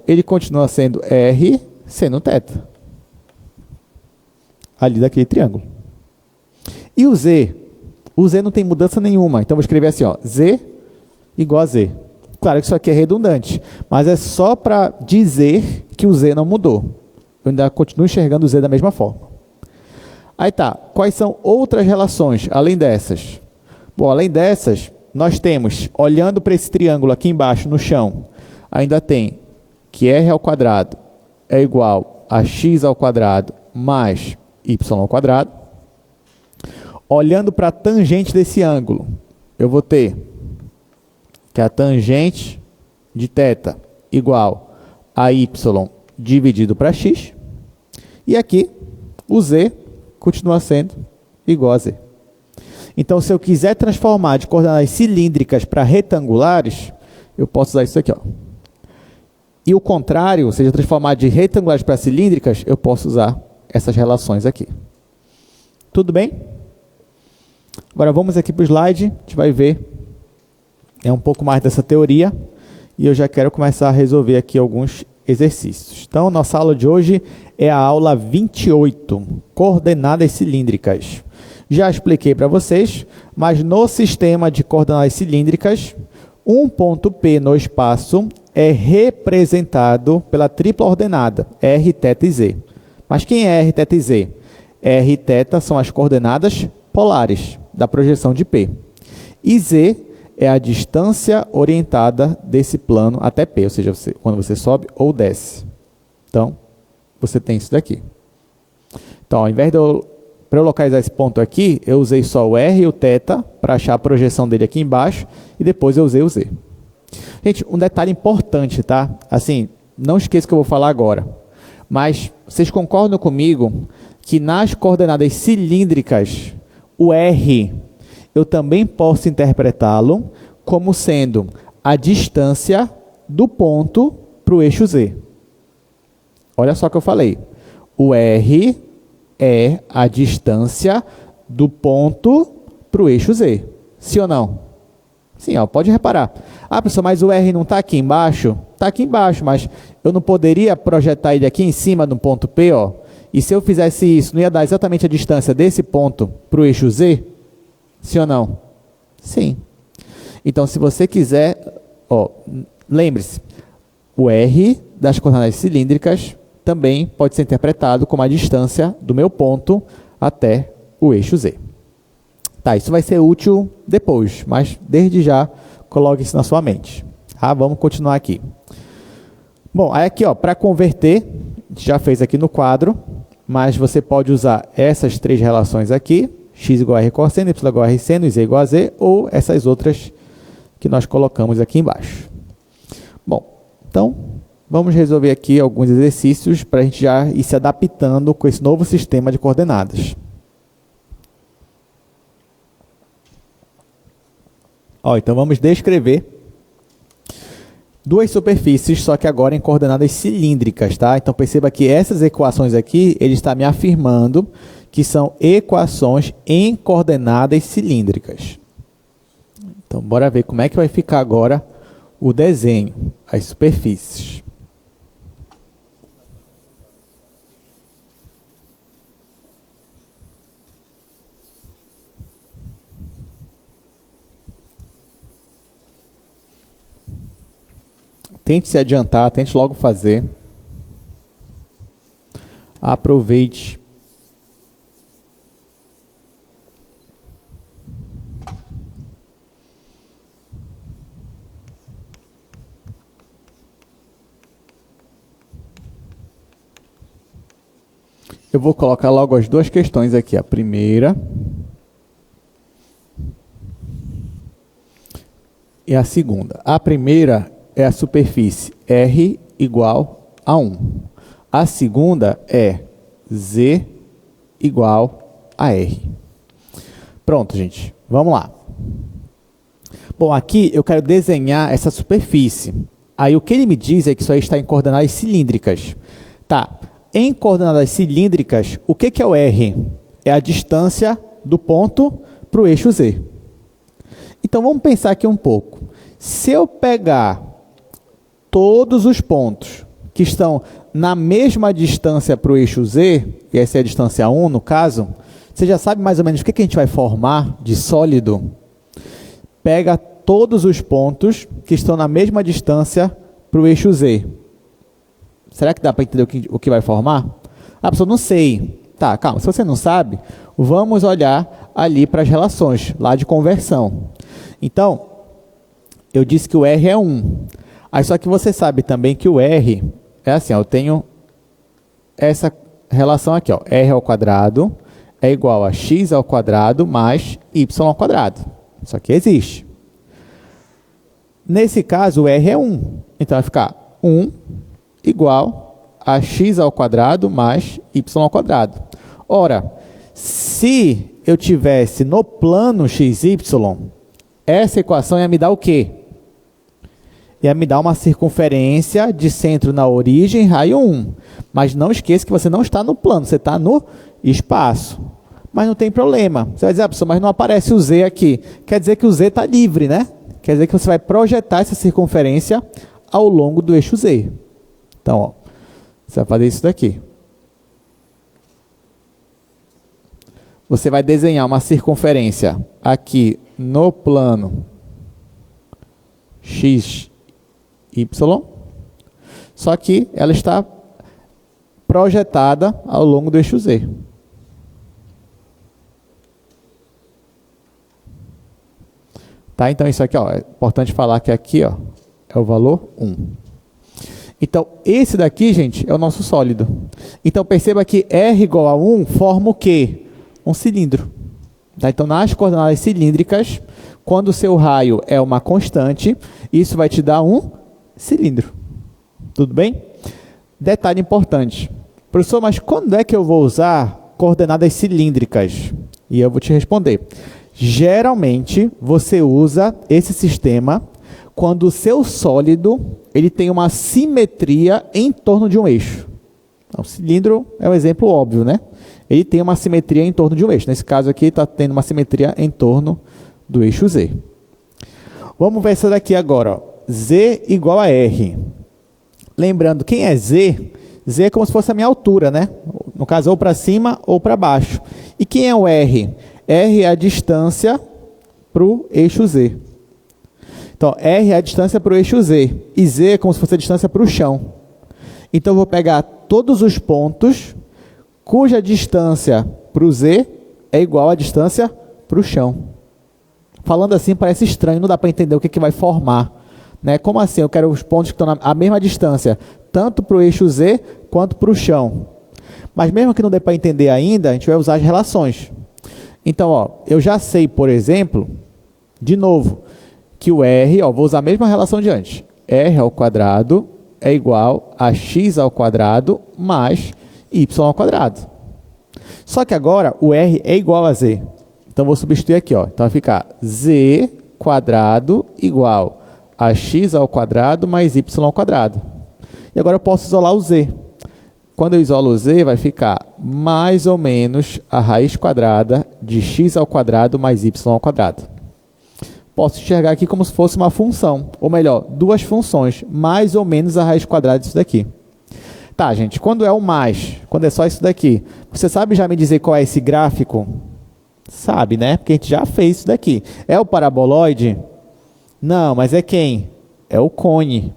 ele continua sendo r seno θ. Ali daquele triângulo. E o z? O z não tem mudança nenhuma. Então, vou escrever assim, ó, z igual a z. Claro que isso aqui é redundante, mas é só para dizer que o z não mudou. Eu ainda continuo enxergando o z da mesma forma. Aí tá, quais são outras relações, além dessas? Bom, além dessas, nós temos, olhando para esse triângulo aqui embaixo, no chão, ainda tem que r ao quadrado é igual a x ao quadrado mais y ao quadrado. Olhando para a tangente desse ângulo, eu vou ter que a tangente de θ igual a y dividido para x. E aqui, o z continua sendo igual a z. Então, se eu quiser transformar de coordenadas cilíndricas para retangulares, eu posso usar isso aqui, ó. E o contrário, ou seja, transformar de retangulares para cilíndricas, eu posso usar essas relações aqui. Tudo bem? Agora vamos aqui para o slide, a gente vai ver um pouco mais dessa teoria e eu já quero começar a resolver aqui alguns exercícios. Então, nossa aula de hoje é a aula 28, coordenadas cilíndricas. Já expliquei para vocês, mas no sistema de coordenadas cilíndricas, um ponto P no espaço é representado pela tripla ordenada, r, θ e z. Mas quem é r, θ e z? R e θ são as coordenadas polares da projeção de P. E z é a distância orientada desse plano até P, ou seja, quando você sobe ou desce. Então, você tem isso daqui. Então, ao invés de para eu localizar esse ponto aqui, eu usei só o r e o θ para achar a projeção dele aqui embaixo e depois eu usei o z. Gente, um detalhe importante, tá? Assim, não esqueça que eu vou falar agora. Mas vocês concordam comigo que nas coordenadas cilíndricas, o r, eu também posso interpretá-lo como sendo a distância do ponto para o eixo z. Olha só o que eu falei. O r é a distância do ponto para o eixo z. Sim ou não? Sim, ó, pode reparar. Ah, professor, mas o r não está aqui embaixo? Está aqui embaixo, mas eu não poderia projetar ele aqui em cima do ponto P, ó? E se eu fizesse isso, não ia dar exatamente a distância desse ponto para o eixo z? Sim ou não? Sim. Então, se você quiser, ó, lembre-se, o r das coordenadas cilíndricas também pode ser interpretado como a distância do meu ponto até o eixo z. Tá, isso vai ser útil depois, mas desde já coloque isso na sua mente. Tá, vamos continuar aqui. Bom, aí aqui, ó, para converter, a gente já fez aqui no quadro, mas você pode usar essas três relações aqui, x igual a r cosseno, y igual a r seno e z igual a z, ou essas outras que nós colocamos aqui embaixo. Bom, então, vamos resolver aqui alguns exercícios para a gente já ir se adaptando com esse novo sistema de coordenadas. Ó, então, vamos descrever duas superfícies, só que agora em coordenadas cilíndricas, tá? Então perceba que essas equações aqui, ele está me afirmando que são equações em coordenadas cilíndricas. Então bora ver como é que vai ficar agora o desenho, as superfícies. Tente se adiantar, tente logo fazer. Aproveite. Eu vou colocar logo as duas questões aqui. A primeira e a segunda. A primeira é a superfície R igual a 1. A segunda é Z igual a R. Pronto, gente. Vamos lá. Bom, aqui eu quero desenhar essa superfície. Aí o que ele me diz é que isso aí está em coordenadas cilíndricas. Tá. Em coordenadas cilíndricas, o que é o R? É a distância do ponto para o eixo Z. Então vamos pensar aqui um pouco. Se eu pegar todos os pontos que estão na mesma distância para o eixo Z, e essa é a distância 1 no caso, você já sabe mais ou menos o que a gente vai formar de sólido? Pega todos os pontos que estão na mesma distância para o eixo Z. Será que dá para entender o que vai formar? Ah, pessoal, não sei. Tá, calma, se você não sabe, vamos olhar ali para as relações, lá de conversão. Então, eu disse que o R é 1. Aí só que você sabe também que o R é assim, ó, eu tenho essa relação aqui, ó, R ao quadrado é igual a x ao quadrado mais y ao quadrado. Isso aqui existe. Nesse caso, o R é 1. Então, vai ficar 1 igual a x ao quadrado mais y ao quadrado. Ora, se eu tivesse no plano xy, essa equação ia me dar o quê? Ia me dar uma circunferência de centro na origem, raio 1. Mas não esqueça que você não está no plano, você está no espaço. Mas não tem problema. Você vai dizer, professor, mas não aparece o Z aqui. Quer dizer que o Z está livre, né? Quer dizer que você vai projetar essa circunferência ao longo do eixo Z. Então, ó, você vai fazer isso daqui. Você vai desenhar uma circunferência aqui no plano x, y, só que ela está projetada ao longo do eixo Z. Tá? Então, isso aqui, ó, é importante falar que aqui, ó, é o valor 1. Então, esse daqui, gente, é o nosso sólido. Então, perceba que R igual a 1 forma o quê? Um cilindro. Tá? Então, nas coordenadas cilíndricas, quando o seu raio é uma constante, isso vai te dar um cilindro. Tudo bem? Detalhe importante. Professor, mas quando é que eu vou usar coordenadas cilíndricas? E eu vou te responder. Geralmente, você usa esse sistema quando o seu sólido ele tem uma simetria em torno de um eixo. Então, o cilindro é um exemplo óbvio, né? Ele tem uma simetria em torno de um eixo. Nesse caso aqui, está tendo uma simetria em torno do eixo Z. Vamos ver essa daqui agora. Ó. Z igual a R. Lembrando, quem é Z? Z é como se fosse a minha altura, né? No caso, ou para cima ou para baixo. E quem é o R? R é a distância para o eixo Z. Então, R é a distância para o eixo Z. E Z é como se fosse a distância para o chão. Então, eu vou pegar todos os pontos cuja distância para o Z é igual à distância para o chão. Falando assim, parece estranho, não dá para entender o que vai formar. Né? Como assim? Eu quero os pontos que estão à mesma distância, tanto para o eixo Z quanto para o chão. Mas mesmo que não dê para entender ainda, a gente vai usar as relações. Então, ó, eu já sei, por exemplo, de novo, que o R, ó, vou usar a mesma relação de antes. R ao quadrado é igual a x ao quadrado mais y ao quadrado. Só que agora o R é igual a Z. Então, vou substituir aqui. Ó. Então, vai ficar Z quadrado igual a x ao quadrado mais y ao quadrado. E agora eu posso isolar o z. Quando eu isolo o z, vai ficar mais ou menos a raiz quadrada de x ao quadrado mais y ao quadrado. Posso enxergar aqui como se fosse uma função, ou melhor, duas funções, mais ou menos a raiz quadrada disso daqui. Tá, gente, quando é o mais, quando é só isso daqui, você sabe já me dizer qual é esse gráfico? Sabe, né? Porque a gente já fez isso daqui. É o paraboloide? Não, mas é quem? É o cone.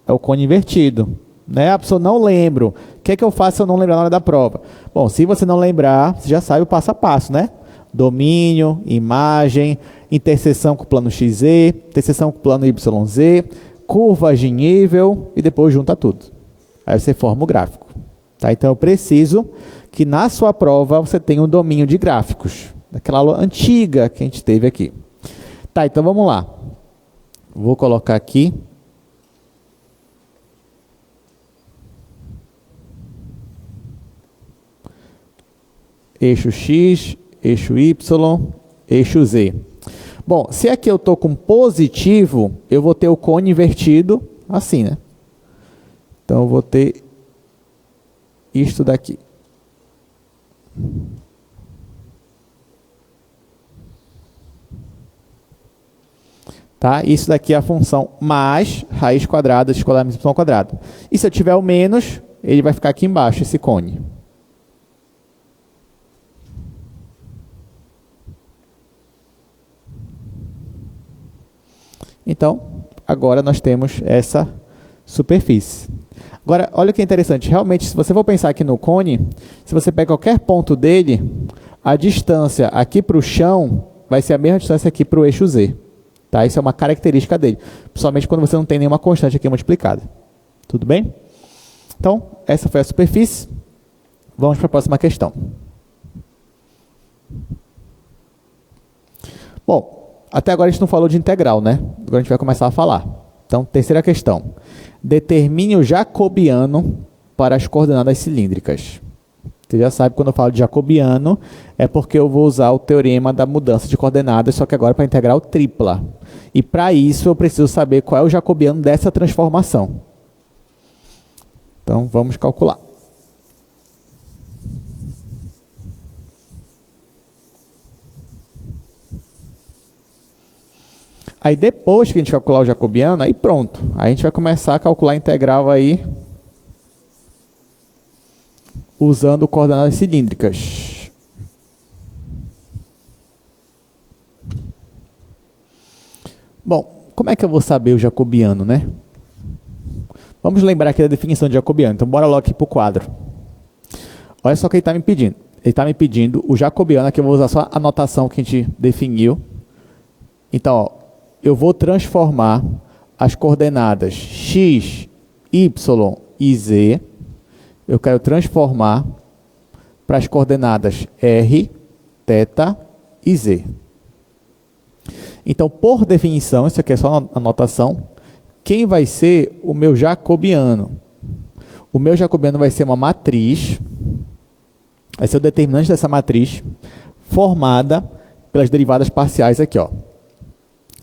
É o cone invertido. Né? A pessoa não lembra. O que é que eu faço se eu não lembrar na hora da prova? Bom, se você não lembrar, você já sabe o passo a passo, né? Domínio, imagem, interseção com o plano XZ, interseção com o plano YZ, curvas de nível e depois junta tudo. Aí você forma o gráfico. Tá? Então eu preciso que na sua prova você tenha um domínio de gráficos. Daquela aula antiga que a gente teve aqui. Tá, então vamos lá. Vou colocar aqui. Eixo X, eixo Y, eixo Z. Bom, se aqui eu estou com positivo, eu vou ter o cone invertido assim, né? Então, eu vou ter isto daqui. Tá? Isso daqui é a função mais raiz quadrada de escolar y ao quadrado. E se eu tiver o menos, ele vai ficar aqui embaixo, esse cone. Então, agora nós temos essa superfície. Agora, olha o que é interessante. Realmente, se você for pensar aqui no cone, se você pega qualquer ponto dele, a distância aqui para o chão vai ser a mesma distância aqui para o eixo Z. Tá? Isso é uma característica dele. Principalmente quando você não tem nenhuma constante aqui multiplicada. Tudo bem? Então, essa foi a superfície. Vamos para a próxima questão. Bom, até agora a gente não falou de integral, né? Agora a gente vai começar a falar. Então, terceira questão. Determine o jacobiano para as coordenadas cilíndricas. Você já sabe, quando eu falo de jacobiano, é porque eu vou usar o teorema da mudança de coordenadas, só que agora para integral tripla. E para isso eu preciso saber qual é o jacobiano dessa transformação. Então, vamos calcular. Aí depois que a gente calcular o jacobiano, aí pronto. Aí a gente vai começar a calcular a integral aí usando coordenadas cilíndricas. Bom, como é que eu vou saber o jacobiano, né? Vamos lembrar aqui da definição de jacobiano. Então, bora logo aqui para o quadro. Olha só o que ele está me pedindo. Ele está me pedindo o jacobiano, aqui eu vou usar só a notação que a gente definiu. Então, ó, eu vou transformar as coordenadas x, y e z. Eu quero transformar para as coordenadas r, θ e z. Então, por definição, isso aqui é só uma anotação, quem vai ser o meu jacobiano? O meu jacobiano vai ser uma matriz, vai ser o determinante dessa matriz, formada pelas derivadas parciais aqui, ó.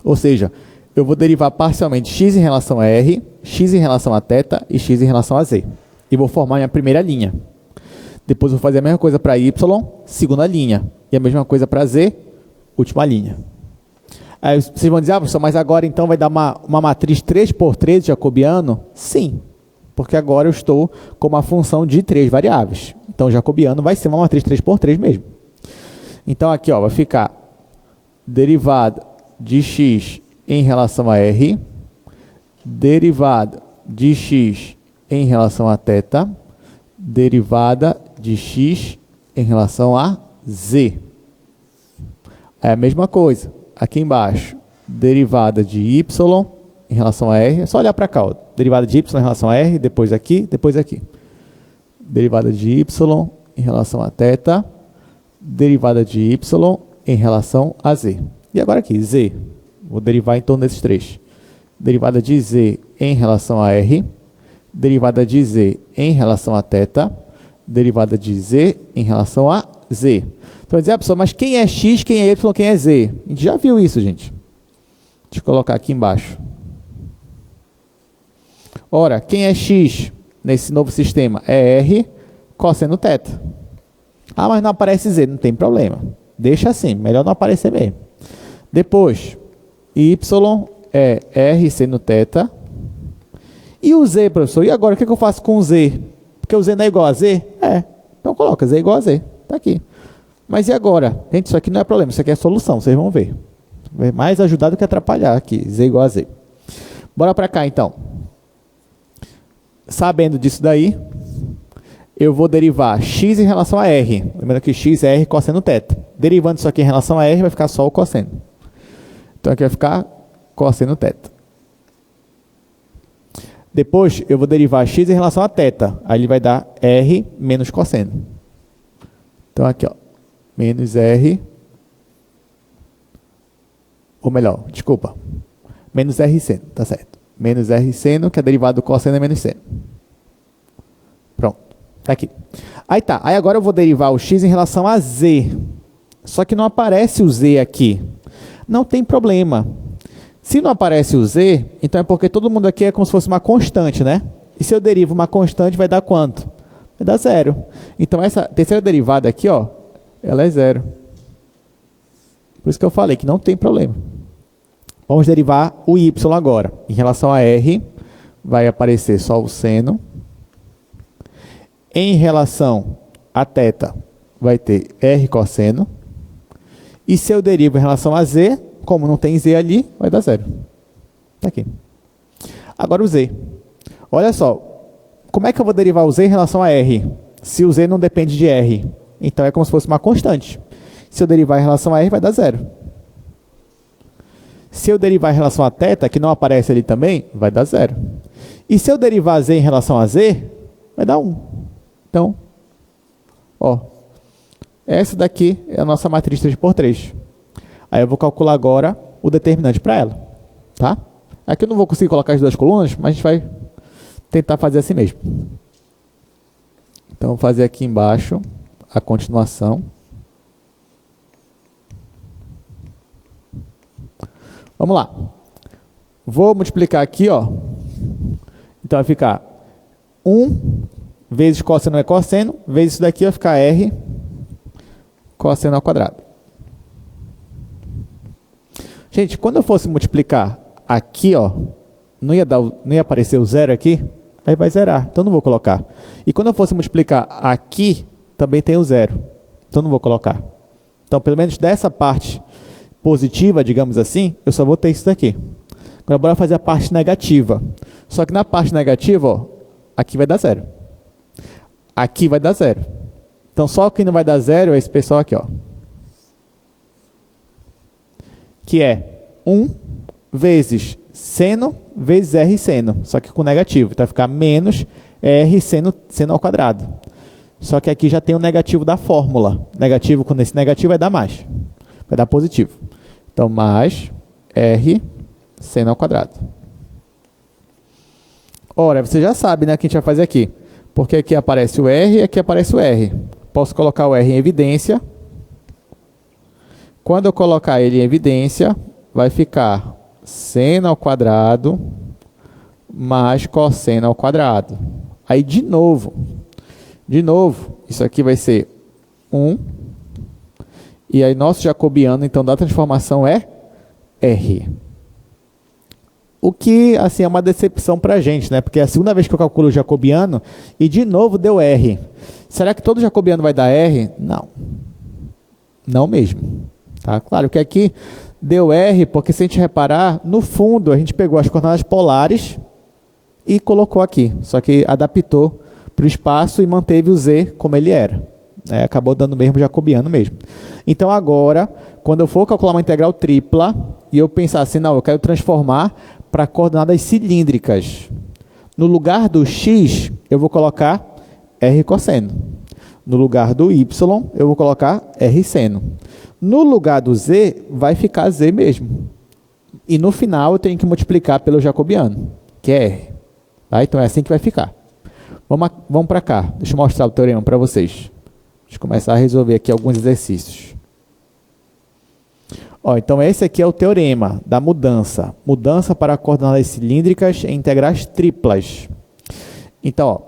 Ou seja, eu vou derivar parcialmente x em relação a r, x em relação a θ e x em relação a z. E vou formar minha primeira linha. Depois eu vou fazer a mesma coisa para y, segunda linha. E a mesma coisa para z, última linha. Aí vocês vão dizer, ah, professor, mas agora então vai dar uma matriz 3x3 de jacobiano? Sim, porque agora eu estou com uma função de 3 variáveis. Então, o jacobiano vai ser uma matriz 3x3 mesmo. Então, aqui ó, vai ficar derivada de x em relação a r, derivada de x em relação a θ, derivada de x em relação a z. É a mesma coisa. Aqui embaixo, derivada de y em relação a r. É só olhar para cá. Ó. Derivada de y em relação a r, depois aqui, depois aqui. Derivada de y em relação a θ, derivada de y em relação a z. E agora aqui, z. Vou derivar em torno desses três. Derivada de z em relação a r, derivada de z em relação a θ, derivada de z em relação a z. Então, vai dizer, pessoal, mas quem é x, quem é y, quem é z? A gente já viu isso, gente. Deixa eu colocar aqui embaixo. Ora, quem é x nesse novo sistema? É r cosseno θ. Ah, mas não aparece z, não tem problema. Deixa assim, melhor não aparecer mesmo. Depois, y é r seno θ. E o z, professor? E agora, o que eu faço com o z? Porque o z não é igual a z? É. Então coloca z igual a z. Está aqui. Mas e agora? Gente, isso aqui não é problema, isso aqui é solução, vocês vão ver. Vai mais ajudar do que atrapalhar aqui, z igual a z. Bora para cá, então. Sabendo disso daí, eu vou derivar x em relação a r. Lembrando que x é r cosseno θ. Derivando isso aqui em relação a r, vai ficar só o cosseno. Então aqui vai ficar cosseno θ. Depois, eu vou derivar x em relação a θ. Aí ele vai dar r menos cosseno. Então aqui, ó, menos r, ou melhor, desculpa, menos r seno, tá certo? Menos r seno, que é derivado do cosseno é menos seno. Pronto, tá aqui. Aí tá, aí agora eu vou derivar o x em relação a z. Só que não aparece o z aqui. Não tem problema. Se não aparece o z, então é porque todo mundo aqui é como se fosse uma constante, né? E se eu derivo uma constante, vai dar quanto? Vai dar zero. Então essa terceira derivada aqui, ó, ela é zero. Por isso que eu falei que não tem problema. Vamos derivar o y agora. Em relação a r, vai aparecer só o seno. Em relação a θ, vai ter r cosseno. E se eu derivo em relação a z, como não tem z ali, vai dar zero. Está aqui. Agora o z. Olha só. Como é que eu vou derivar o z em relação a r? Se o z não depende de r. Então é como se fosse uma constante. Se eu derivar em relação a r, vai dar zero. Se eu derivar em relação a θ, que não aparece ali também, vai dar zero. E se eu derivar z em relação a z, vai dar 1. Então, ó, essa daqui é a nossa matriz 3x3. Aí eu vou calcular agora o determinante para ela. Tá? Aqui eu não vou conseguir colocar as duas colunas, mas a gente vai tentar fazer assim mesmo. Então, vou fazer aqui embaixo a continuação. Vamos lá. Vou multiplicar aqui, ó. Então vai ficar 1 vezes cosseno é cosseno, vezes isso daqui vai ficar r cosseno ao quadrado. Gente, quando eu fosse multiplicar aqui, ó, não ia aparecer o zero aqui, aí vai zerar, então não vou colocar. E quando eu fosse multiplicar aqui, também tem o zero, então não vou colocar. Então, pelo menos dessa parte positiva, digamos assim, eu só vou ter isso daqui. Agora, bora fazer a parte negativa. Só que na parte negativa, ó, aqui vai dar zero. Aqui vai dar zero. Então, só o que não vai dar zero é esse pessoal aqui, ó. Que é 1 vezes seno vezes r seno. Só que com negativo. Então, vai ficar menos r seno ao quadrado. Só que aqui já tem o negativo da fórmula. Negativo com esse negativo vai dar mais. Vai dar positivo. Então, mais r seno ao quadrado. Ora, você já sabe, né, o que a gente vai fazer aqui. Porque aqui aparece o r e aqui aparece o r. Posso colocar o r em evidência. Quando eu colocar ele em evidência, vai ficar seno ao quadrado mais cosseno ao quadrado. Aí, de novo, isso aqui vai ser 1. E aí, nosso jacobiano, então, da transformação é R. O que, assim, é uma decepção para a gente, né? Porque é a segunda vez que eu calculo o jacobiano e, de novo, deu R. Será que todo jacobiano vai dar R? Não. Não mesmo. Tá? Claro que aqui deu R, porque se a gente reparar, no fundo, a gente pegou as coordenadas polares e colocou aqui. Só que adaptou para o espaço e manteve o Z como ele era. Acabou dando mesmo jacobiano mesmo. Então, agora, quando eu for calcular uma integral tripla, e eu pensar assim, não, eu quero transformar para coordenadas cilíndricas. No lugar do x, eu vou colocar r cosseno. No lugar do y, eu vou colocar r seno. No lugar do z, vai ficar z mesmo. E no final, eu tenho que multiplicar pelo jacobiano, que é r. Tá? Então, é assim que vai ficar. Vamos para cá. Deixa eu mostrar o teorema para vocês. Deixa eu começar a resolver aqui alguns exercícios. Ó, então esse aqui é o teorema da mudança. Mudança para coordenadas cilíndricas em integrais triplas. Então, ó,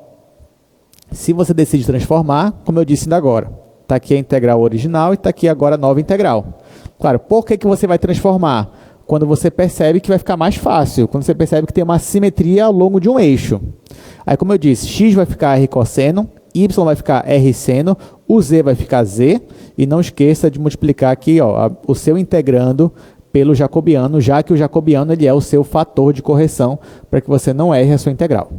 se você decide transformar, como eu disse ainda agora, está aqui a integral original e está aqui agora a nova integral. Claro, por que você vai transformar? Quando você percebe que vai ficar mais fácil, quando você percebe que tem uma simetria ao longo de um eixo. Aí, como eu disse, x vai ficar r cosseno, y vai ficar r seno, o z vai ficar z, e não esqueça de multiplicar aqui ó, o seu integrando pelo jacobiano, já que o jacobiano ele é o seu fator de correção para que você não erre a sua integral.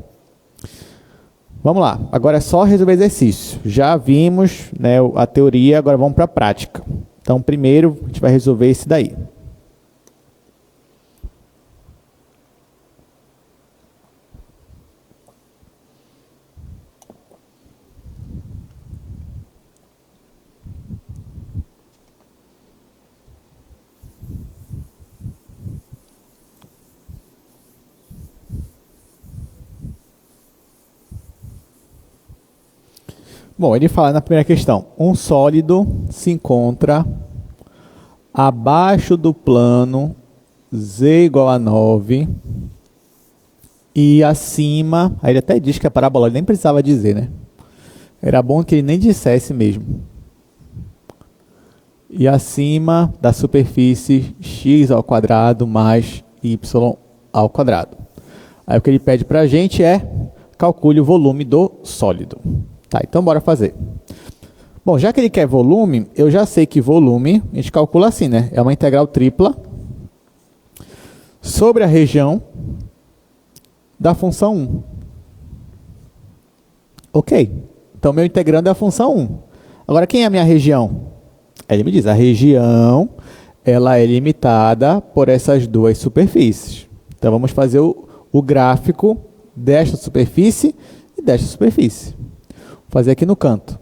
Vamos lá, agora é só resolver exercício. Já vimos, né, a teoria, agora vamos para a prática. Então, primeiro, a gente vai resolver esse daí. Bom, ele fala na primeira questão, um sólido se encontra abaixo do plano z igual a 9 e acima, aí ele até diz que a parábola, ele nem precisava dizer, né? Era bom que ele nem dissesse mesmo. E acima da superfície x ao quadrado mais y ao quadrado. Aí o que ele pede para a gente é calcule o volume do sólido. Tá, então bora fazer. Bom, já que ele quer volume, eu já sei que volume, a gente calcula assim, né? É uma integral tripla sobre a região da função 1. Ok. Então, meu integrando é a função 1. Agora, quem é a minha região? Ele me diz, a região, ela é limitada por essas duas superfícies. Então, vamos fazer o gráfico desta superfície e desta superfície. Vou fazer aqui no canto.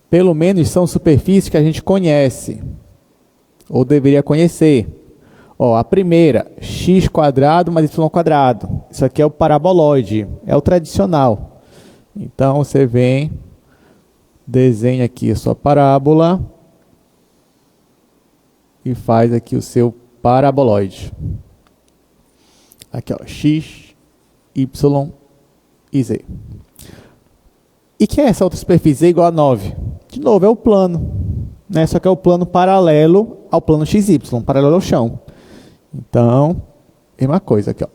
Pelo menos são superfícies que a gente conhece, ou deveria conhecer. Ó, a primeira, x quadrado mais y quadrado. Isso aqui é o paraboloide, é o tradicional. Então, você vem, desenha aqui a sua parábola e faz aqui o seu paraboloide. Aqui, ó, x, y e z. E que é essa outra superfície? Z igual a 9. De novo, é o plano, né? Só que é o plano paralelo ao plano XY, paralelo ao chão. Então, mesma coisa aqui, ó.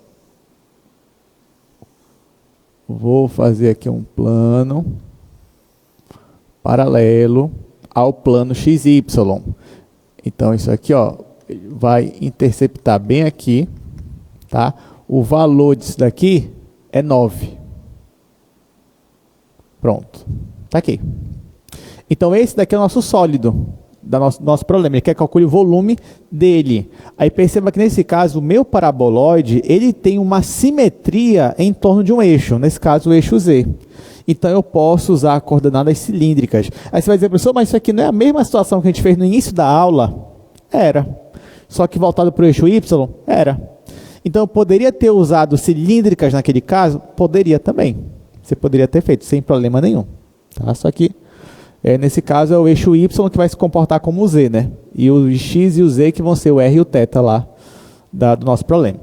Vou fazer aqui um plano paralelo ao plano XY. Então, isso aqui, ó, vai interceptar bem aqui, tá? O valor disso daqui é 9. Pronto. Tá aqui. Então, esse daqui é o nosso sólido, nosso problema. Ele quer que calcule o volume dele. Aí, perceba que, nesse caso, o meu paraboloide, ele tem uma simetria em torno de um eixo. Nesse caso, o eixo Z. Então, eu posso usar coordenadas cilíndricas. Aí, você vai dizer, professor, mas isso aqui não é a mesma situação que a gente fez no início da aula? Era. Só que voltado para o eixo Y? Era. Então, eu poderia ter usado cilíndricas naquele caso? Poderia também. Você poderia ter feito sem problema nenhum. Tá? Só que, nesse caso, é o eixo Y que vai se comportar como o Z, né? E o X e o Z que vão ser o R e o θ lá do nosso problema.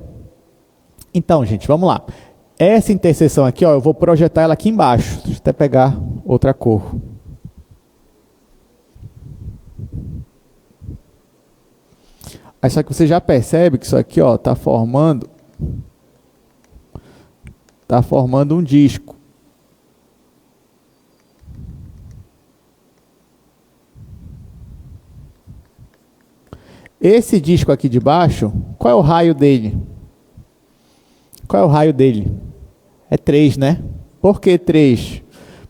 Então, gente, vamos lá. Essa interseção aqui, ó, eu vou projetar ela aqui embaixo. Deixa eu até pegar outra cor. Aí só que você já percebe que isso aqui, ó, tá formando um disco. Esse disco aqui de baixo, qual é o raio dele? Qual é o raio dele? É 3, né? Por que 3?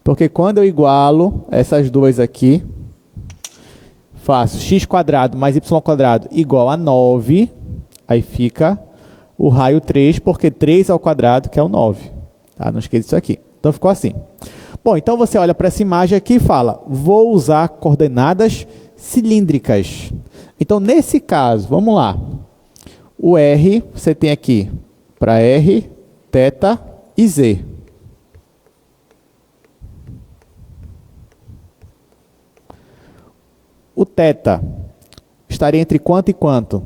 Porque quando eu igualo essas duas aqui, faço x quadrado mais y quadrado igual a 9, aí fica o raio 3, porque 3 ao quadrado que é o 9. Tá? Não esqueça isso aqui. Então ficou assim. Bom, então você olha para essa imagem aqui e fala, vou usar coordenadas cilíndricas. Então, nesse caso, vamos lá. O R, você tem aqui para R, θ e Z. O θ estaria entre quanto e quanto?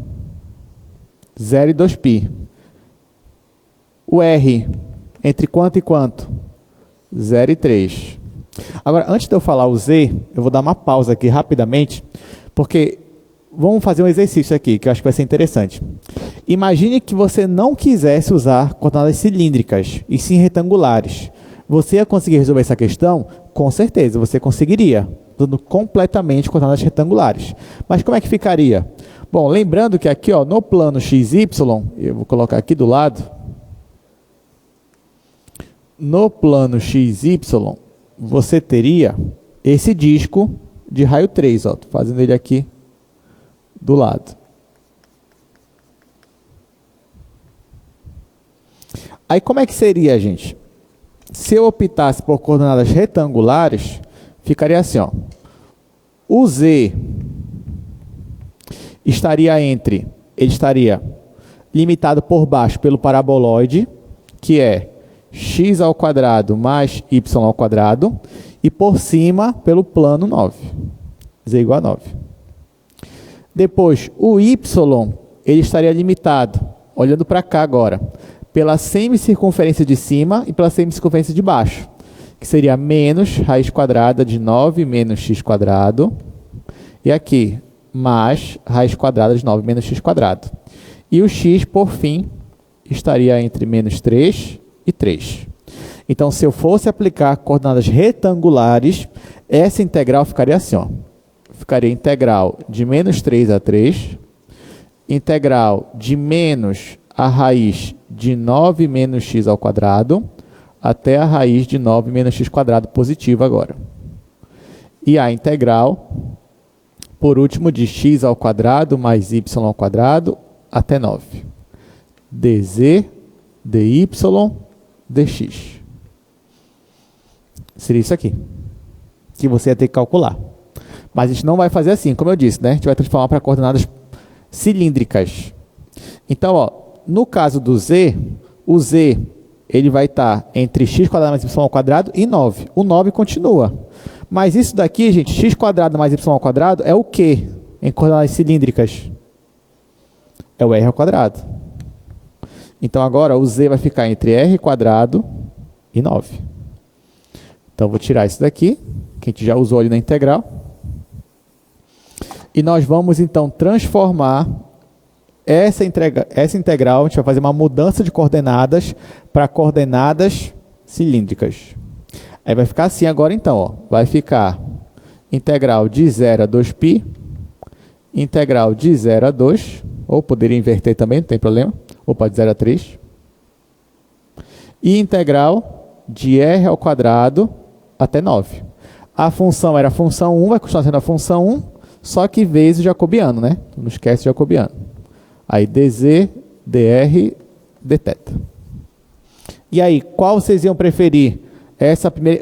0 e 2π. O R, entre quanto e quanto? 0 e 3. Agora, antes de eu falar o Z, eu vou dar uma pausa aqui rapidamente, porque vamos fazer um exercício aqui, que eu acho que vai ser interessante. Imagine que você não quisesse usar coordenadas cilíndricas, e sim retangulares. Você ia conseguir resolver essa questão? Com certeza, você conseguiria, usando completamente coordenadas retangulares. Mas como é que ficaria? Bom, lembrando que aqui, ó, no plano XY, eu vou colocar aqui do lado, no plano XY, você teria esse disco de raio 3, ó, tô fazendo ele aqui do lado. Aí como é que seria, gente? Se eu optasse por coordenadas retangulares, ficaria assim, ó. O Z ele estaria limitado por baixo pelo paraboloide, que é x ao quadrado mais y ao quadrado, e por cima pelo plano 9, z igual a 9. Depois, o y ele estaria limitado, olhando para cá agora, pela semicircunferência de cima e pela semicircunferência de baixo, que seria menos raiz quadrada de 9 menos x quadrado, e aqui, mais raiz quadrada de 9 menos x quadrado. E o x, por fim, estaria entre menos 3 e 3. Então, se eu fosse aplicar coordenadas retangulares, essa integral ficaria assim, ó. Ficaria integral de menos 3 a 3, integral de menos a raiz de 9 menos x ao quadrado, até a raiz de 9 menos x quadrado positiva agora. E a integral, por último, de x ao quadrado mais y ao quadrado até 9. dz, dy, dx. Seria isso aqui, que você ia ter que calcular. Mas a gente não vai fazer assim, como eu disse, né? A gente vai transformar para coordenadas cilíndricas. Então, ó, no caso do z, o z ele vai estar entre x quadrado mais y ao quadrado e 9. O 9 continua. Mas isso daqui, gente, x quadrado mais y ao quadrado é o quê em coordenadas cilíndricas? É o r ao quadrado. Então, agora o z vai ficar entre r quadrado e 9. Então, vou tirar isso daqui, que a gente já usou ali na integral. E nós vamos, então, transformar essa integral, a gente vai fazer uma mudança de coordenadas para coordenadas cilíndricas. Aí vai ficar assim agora, então, ó. Vai ficar integral de 0 a 2π, integral de 0 a 2, ou poderia inverter também, não tem problema, ou pode 0 a 3, e integral de r ao quadrado até 9. A função era a função 1, vai continuar sendo a função 1, só que vezes jacobiano, né? Não esquece de jacobiano. Aí dz, dr, dθ. E aí, qual vocês iam preferir?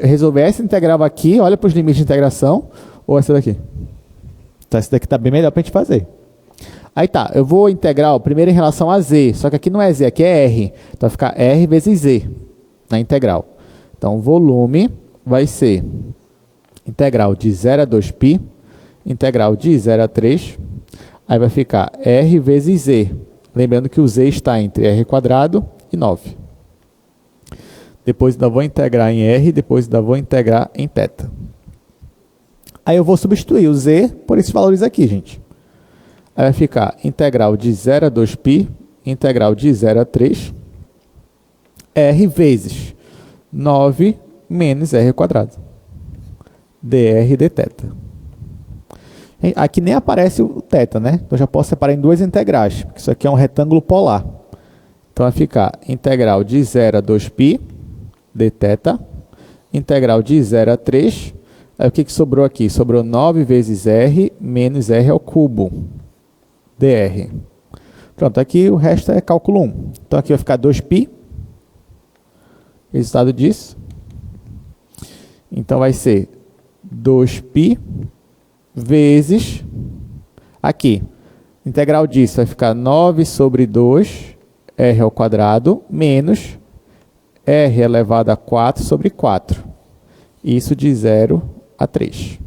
Resolver essa integral aqui, olha para os limites de integração, ou essa daqui? Então, essa daqui está bem melhor para a gente fazer. Aí tá, eu vou integrar primeiro em relação a z, só que aqui não é z, aqui é r. Então vai ficar r vezes z na integral. Então o volume vai ser integral de 0 a 2π, integral de 0 a 3, aí vai ficar r vezes z. Lembrando que o z está entre r quadrado e 9. Depois ainda vou integrar em r, depois ainda vou integrar em θ. Aí eu vou substituir o z por esses valores aqui, gente. Aí vai ficar integral de 0 a 2π, integral de 0 a 3, r vezes 9 menos r quadrado, dr dθ. Aqui nem aparece o θ, né? Então, eu já posso separar em duas integrais, porque isso aqui é um retângulo polar. Então, vai ficar integral de 0 a 2π, dθ, integral de 0 a 3. Aí, o que sobrou aqui? Sobrou 9 vezes r menos r ao cubo, dr. Pronto, aqui o resto é cálculo 1. Então, aqui vai ficar 2π, resultado disso. Então, vai ser 2π vezes, aqui, integral disso vai ficar 9 sobre 2, r ao quadrado, menos r elevado a 4 sobre 4. Isso de 0 a 3.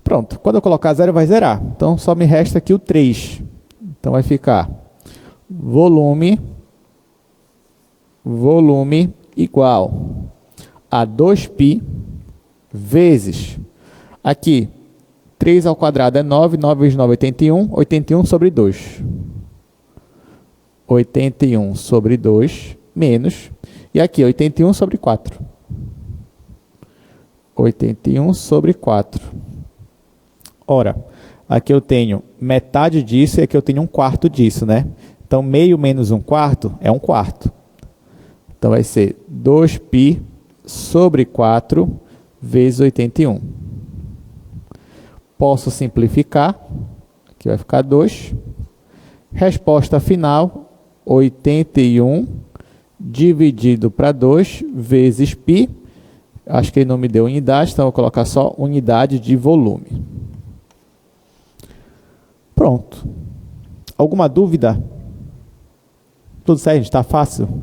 Pronto. Pronto, quando eu colocar zero vai zerar. Então só me resta aqui o 3. Então vai ficar volume igual a 2π vezes, aqui, 3 ao quadrado é 9, 9 vezes 9 é 81, 81 sobre 2. 81 sobre 2 menos, e aqui 81 sobre 4. 81 sobre 4. Ora, aqui eu tenho metade disso e aqui eu tenho 1/4 disso, né? Então, meio menos 1/4 é 1/4. Então, vai ser 2π sobre 4 vezes 81. Posso simplificar. Aqui vai ficar 2. Resposta final, 81 dividido para 2 vezes π. Acho que ele não me deu unidade, então eu vou colocar só unidade de volume. Pronto. Alguma dúvida? Tudo certo, gente? Tá fácil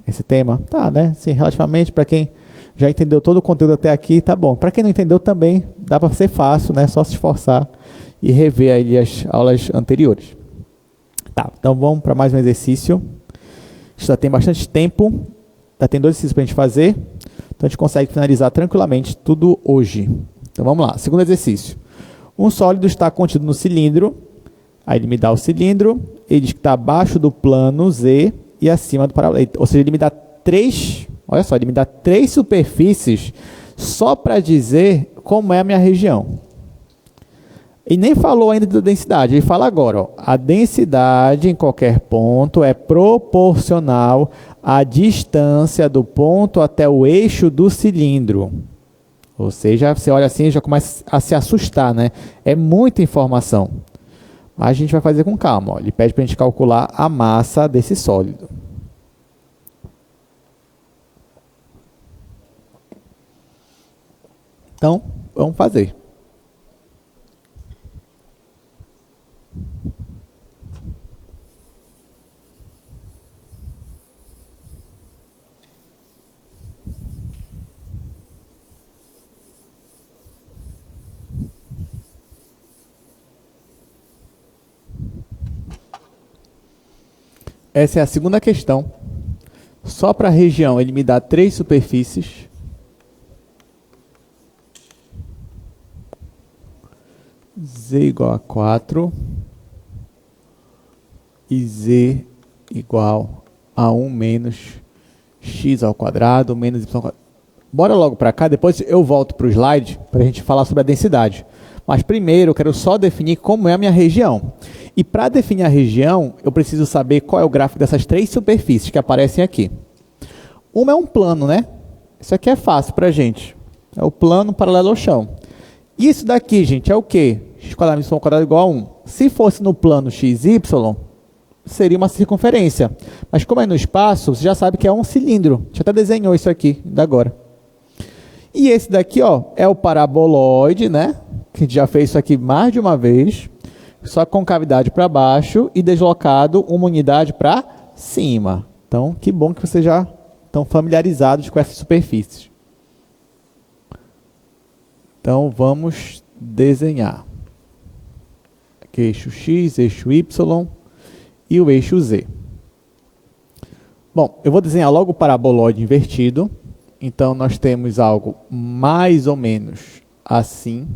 esse tema? Tá, né? Sim, relativamente, para quem já entendeu todo o conteúdo até aqui, tá bom. Para quem não entendeu também, dá para ser fácil, né? Só se esforçar e rever aí as aulas anteriores. Tá, então vamos para mais um exercício. Já tem bastante tempo, já tem 2 exercícios para a gente fazer, então a gente consegue finalizar tranquilamente tudo hoje. Então vamos lá, segundo exercício. Um sólido está contido no cilindro, aí ele me dá o cilindro, ele diz que está abaixo do plano Z e acima do paralelo, ou seja, ele me dá 3, olha só, ele me dá 3 superfícies só para dizer como é a minha região. E nem falou ainda da densidade, ele fala agora, ó, a densidade em qualquer ponto é proporcional à distância do ponto até o eixo do cilindro. Ou seja, você olha assim e já começa a se assustar, né? É muita informação. Mas a gente vai fazer com calma, ó. Ele pede para a gente calcular a massa desse sólido. Então, vamos fazer. Essa é a segunda questão. Só para a região ele me dá 3 superfícies. Z igual a 4. E Z igual a 1 menos x ao quadrado menos y ao quadrado. Bora logo para cá, depois eu volto para o slide para a gente falar sobre a densidade. Mas primeiro eu quero só definir como é a minha região. E para definir a região, eu preciso saber qual é o gráfico dessas 3 superfícies que aparecem aqui. Uma é um plano, né? Isso aqui é fácil para a gente. É o plano paralelo ao chão. Isso daqui, gente, é o quê? X quadrado menos y ao quadrado igual a 1. Se fosse no plano XY, seria uma circunferência. Mas como é no espaço, você já sabe que é um cilindro. A gente até desenhou isso aqui, ainda agora. E esse daqui, ó, é o paraboloide, né? Que a gente já fez isso aqui mais de uma vez. Só com cavidade para baixo e deslocado uma unidade para cima. Então, que bom que vocês já estão familiarizados com essas superfícies. Então, vamos desenhar. Aqui, eixo X, eixo Y e o eixo Z. Bom, eu vou desenhar logo o paraboloide invertido. Então, nós temos algo mais ou menos assim.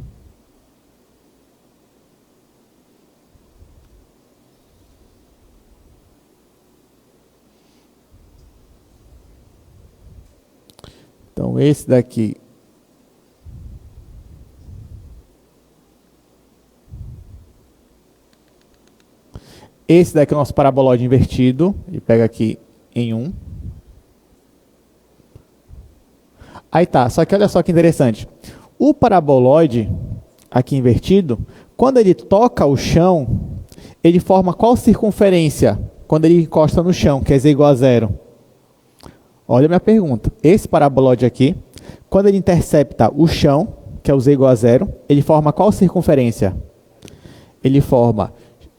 Então, esse daqui é o nosso paraboloide invertido. Ele pega aqui em 1. Aí tá, só que olha só que interessante. O paraboloide aqui invertido, quando ele toca o chão, ele forma qual circunferência quando ele encosta no chão, que é z igual a 0? Olha a minha pergunta. Esse paraboloide aqui, quando ele intercepta o chão, que é o z igual a 0, ele forma qual circunferência? Ele forma,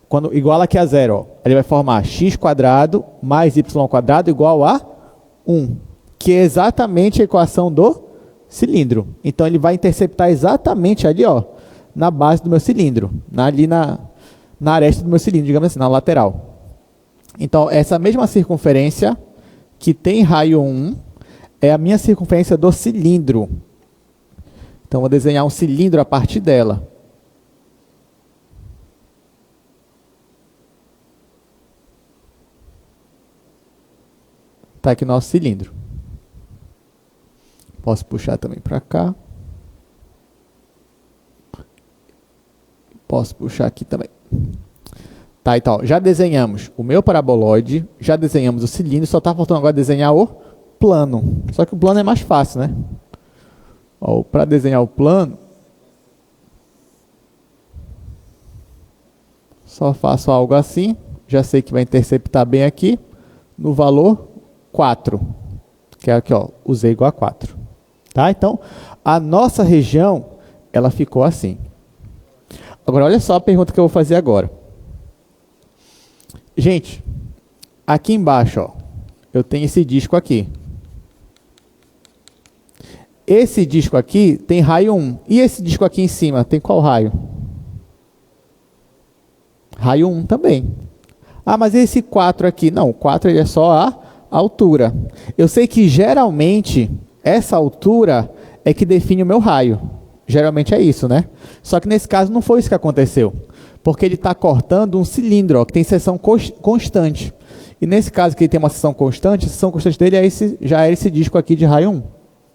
quando igual aqui a 0, ó, ele vai formar x quadrado mais y quadrado igual a 1, que é exatamente a equação do cilindro. Então, ele vai interceptar exatamente ali, ó, na base do meu cilindro, ali na aresta do meu cilindro, digamos assim, na lateral. Então, essa mesma circunferência que tem raio 1 é a minha circunferência do cilindro. Então, vou desenhar um cilindro a partir dela. Está aqui nosso cilindro. Posso puxar também para cá. Posso puxar aqui também. Tá, então, já desenhamos o meu paraboloide, já desenhamos o cilindro, só está faltando agora desenhar o plano. Só que o plano é mais fácil, né? Para desenhar o plano, só faço algo assim, já sei que vai interceptar bem aqui, no valor 4, que é aqui, ó, o z igual a 4. Tá? Então, a nossa região, ela ficou assim. Agora, olha só a pergunta que eu vou fazer agora. Gente, aqui embaixo, ó, eu tenho esse disco aqui. Esse disco aqui tem raio 1. E esse disco aqui em cima, tem qual raio? Raio 1 também. Ah, mas esse 4 aqui? Não, o 4 ele é só a altura. Eu sei que geralmente essa altura é que define o meu raio. Geralmente é isso, né? Só que nesse caso não foi isso que aconteceu. Porque ele está cortando um cilindro, ó, que tem seção constante. E nesse caso que ele tem uma seção constante, a seção constante dele já é esse disco aqui de raio 1.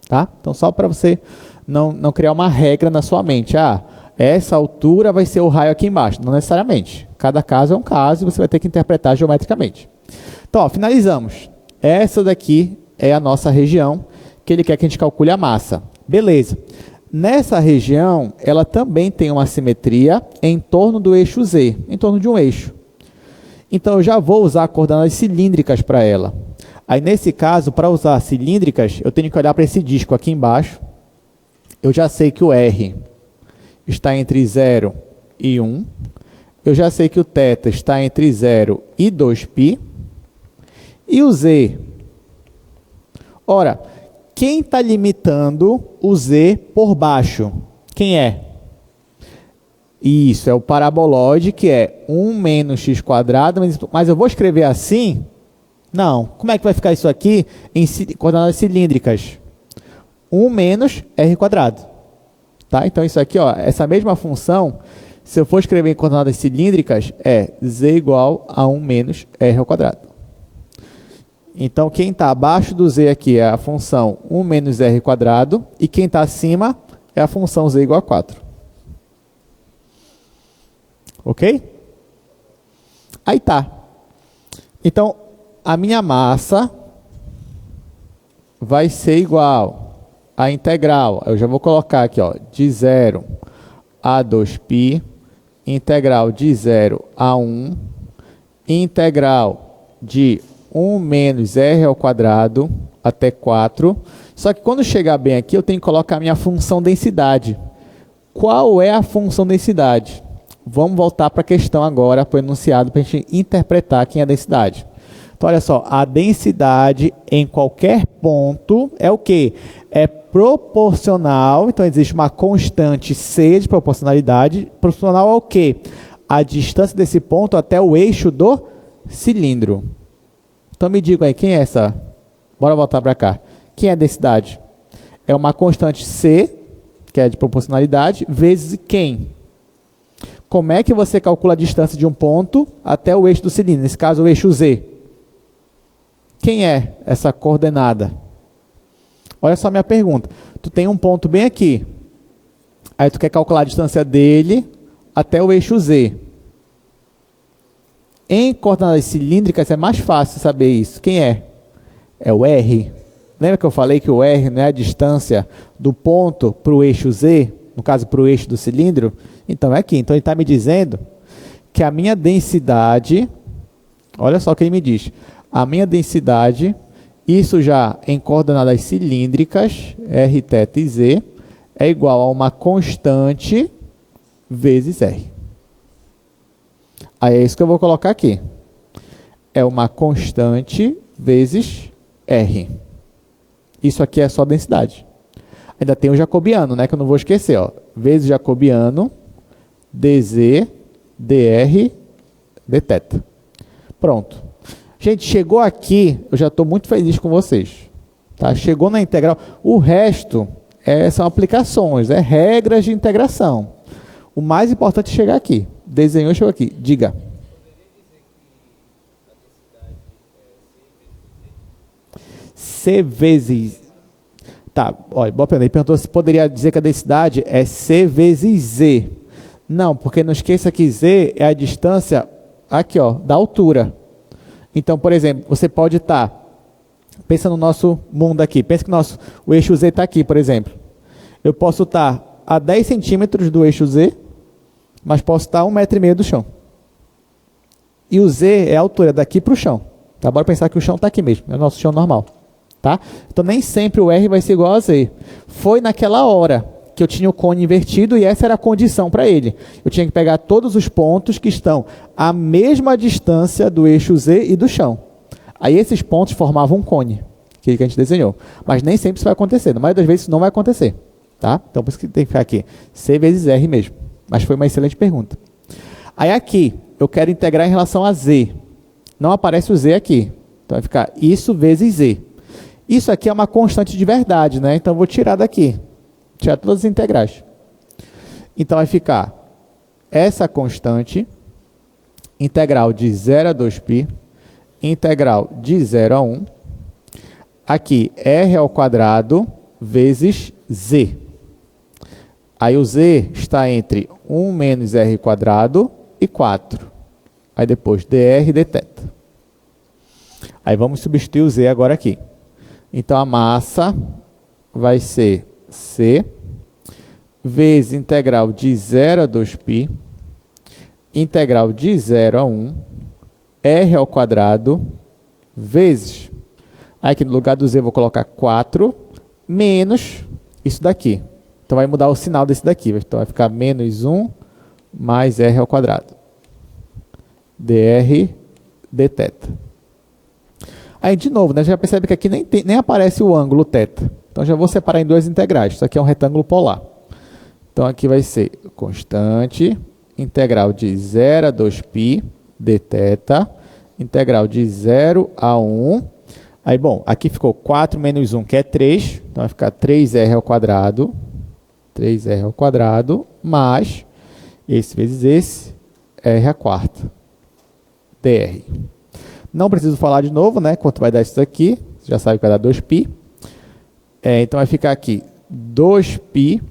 Tá? Então, só para você não criar uma regra na sua mente. Ah, essa altura vai ser o raio aqui embaixo. Não necessariamente. Cada caso é um caso e você vai ter que interpretar geometricamente. Então, ó, finalizamos. Essa daqui é a nossa região que ele quer que a gente calcule a massa. Beleza. Nessa região, ela também tem uma simetria em torno do eixo Z, em torno de um eixo. Então, eu já vou usar coordenadas cilíndricas para ela. Aí, nesse caso, para usar cilíndricas, eu tenho que olhar para esse disco aqui embaixo. Eu já sei que o R está entre 0 e 1. Eu já sei que o θ está entre 0 e 2π. E o Z? Ora, quem está limitando o Z por baixo? Quem é? Isso, é o paraboloide, que é 1 menos x², mas eu vou escrever assim? Não. Como é que vai ficar isso aqui em coordenadas cilíndricas? 1 menos r². Tá? Então, isso aqui, ó, essa mesma função, se eu for escrever em coordenadas cilíndricas, é z igual a 1 menos r². Então, quem está abaixo do z aqui é a função 1 menos r², e quem está acima é a função z igual a 4. Ok? Aí tá. Então, a minha massa vai ser igual à integral. Eu já vou colocar aqui, ó, de 0 a 2π, integral de 0 a 1, integral de 1 menos r² até 4. Só que quando chegar bem aqui, eu tenho que colocar a minha função densidade. Qual é a função densidade? Vamos voltar para a questão agora, para o enunciado, para a gente interpretar quem é a densidade. Então, olha só, a densidade em qualquer ponto é o quê? É proporcional, então existe uma constante C de proporcionalidade, proporcional ao quê? A distância desse ponto até o eixo do cilindro. Então, me digam aí, quem é essa? Bora voltar para cá. Quem é a densidade? É uma constante C, que é de proporcionalidade, vezes quem? Como é que você calcula a distância de um ponto até o eixo do cilindro? Nesse caso, o eixo Z. Quem é essa coordenada? Olha só a minha pergunta. Tu tem um ponto bem aqui. Aí tu quer calcular a distância dele até o eixo Z. Em coordenadas cilíndricas é mais fácil saber isso. Quem é? É o R. Lembra que eu falei que o R não é a distância do ponto para o eixo Z? No caso, para o eixo do cilindro? Então, é aqui. Então, ele está me dizendo que a minha densidade... Olha só o que ele me diz. A minha densidade, isso já em coordenadas cilíndricas, R, θ e Z, é igual a uma constante vezes R. Aí é isso que eu vou colocar aqui. É uma constante vezes R. Isso aqui é só densidade. Ainda tem o jacobiano, né, que eu não vou esquecer. Ó. Vezes jacobiano, dz, dr, dθ. Pronto. Gente, chegou aqui, eu já estou muito feliz com vocês. Tá? Chegou na integral. O resto são aplicações, regras de integração. O mais importante é chegar aqui. Desenhou, chegou aqui. Diga. C vezes... Tá, olha, boa pergunta. Ele perguntou se poderia dizer que a densidade é C vezes Z. Não, porque não esqueça que Z é a distância aqui, ó, da altura. Então, por exemplo, você pode estar... pensa no nosso mundo aqui. Pensa que o eixo Z está aqui, por exemplo. Eu posso estar a 10 centímetros do eixo Z, mas posso estar a 1,5 m do chão. E o Z é a altura daqui para o chão. Tá? Bora pensar que o chão está aqui mesmo. É o nosso chão normal. Tá? Então, nem sempre o R vai ser igual a Z. Foi naquela hora que eu tinha o cone invertido e essa era a condição para ele. Eu tinha que pegar todos os pontos que estão à mesma distância do eixo Z e do chão. Aí esses pontos formavam um cone, que a gente desenhou. Mas nem sempre isso vai acontecer. Na maioria das vezes isso não vai acontecer. Tá? Então por isso que tem que ficar aqui. C vezes R mesmo. Mas foi uma excelente pergunta. Aí aqui, eu quero integrar em relação a Z. Não aparece o Z aqui. Então vai ficar isso vezes Z. Isso aqui é uma constante de verdade, né? Então eu vou tirar daqui. Tirar todas as integrais. Então vai ficar essa constante, integral de 0 a 2π, integral de 0 a 1, aqui r ao quadrado vezes z. Aí o z está entre 1 menos r quadrado e 4. Aí depois dr dθ. Aí vamos substituir o z agora aqui. Então a massa vai ser C vezes integral de 0 a 2π, integral de 0 a 1, r ao quadrado, vezes, aí aqui no lugar do z eu vou colocar 4, menos isso daqui. Então vai mudar o sinal desse daqui. Então vai ficar menos 1 mais r ao quadrado. dr dθ. Aí de novo, né, já percebe que aqui nem aparece o ângulo θ. Então já vou separar em duas integrais. Isso aqui é um retângulo polar. Então aqui vai ser constante, integral de 0 a 2π dθ, integral de 0 a 1. Aí, bom, aqui ficou 4 menos 1, que é 3. Então vai ficar 3r ao quadrado. 3r ao quadrado, mais esse vezes esse, r à quarta. dr. Não preciso falar de novo, né? Quanto vai dar isso aqui? Você já sabe que vai dar 2π. Então vai ficar aqui 2π.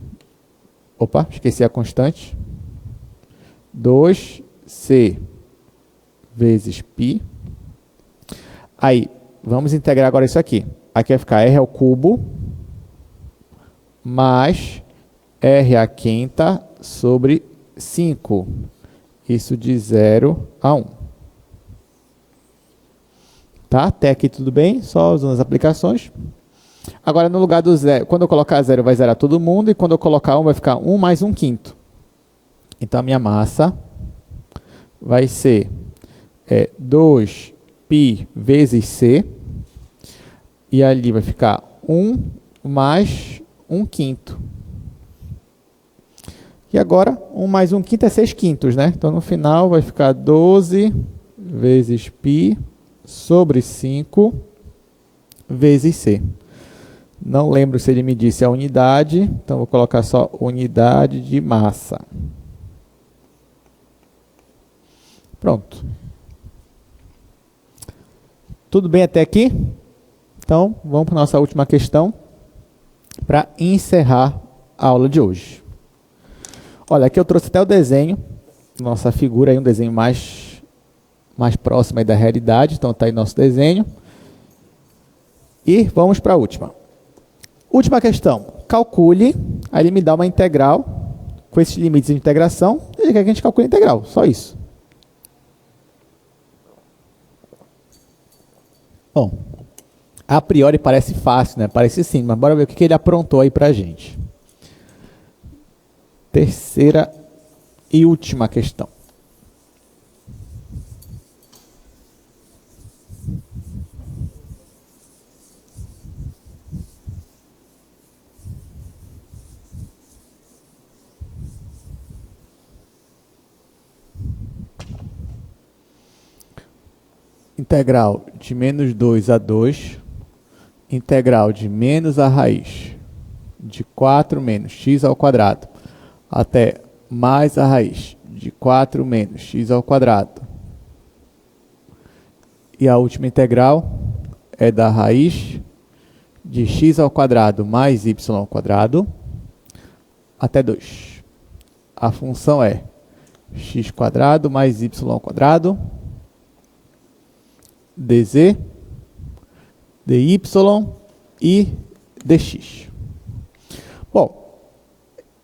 Opa, esqueci a constante. 2c vezes π. Aí, vamos integrar agora isso aqui. Aqui vai ficar r ao cubo mais r à quinta sobre 5. Isso de 0 a 1. Tá? Até aqui tudo bem, só usando as aplicações. Agora, no lugar do zero, quando eu colocar 0, vai zerar todo mundo, e quando eu colocar 1, vai ficar 1 mais 1/5. Então, a minha massa vai ser 2π vezes c, e ali vai ficar 1 mais 1/5. E agora, 1 mais 1/5 é 6/5, né? Então, no final, vai ficar 12 vezes π sobre 5 vezes c. Não lembro se ele me disse a unidade, então vou colocar só unidade de massa. Pronto. Tudo bem até aqui? Então, vamos para a nossa última questão para encerrar a aula de hoje. Olha, aqui eu trouxe até o desenho, nossa figura aí, um desenho mais próximo aí da realidade. Então está aí nosso desenho. E vamos para a última. Última questão. Calcule, aí ele me dá uma integral com esses limites de integração. Ele quer que a gente calcule a integral, só isso. Bom, a priori parece fácil, né? Parece sim, mas bora ver o que ele aprontou aí para a gente. Terceira e última questão. integral de menos 2 a 2, integral de menos a raiz de 4 menos x ao quadrado até mais a raiz de 4 menos x ao quadrado. E a última integral é da raiz de x ao quadrado mais y ao quadrado até 2. A função é x quadrado mais y ao quadrado dz, dy e dx. Bom,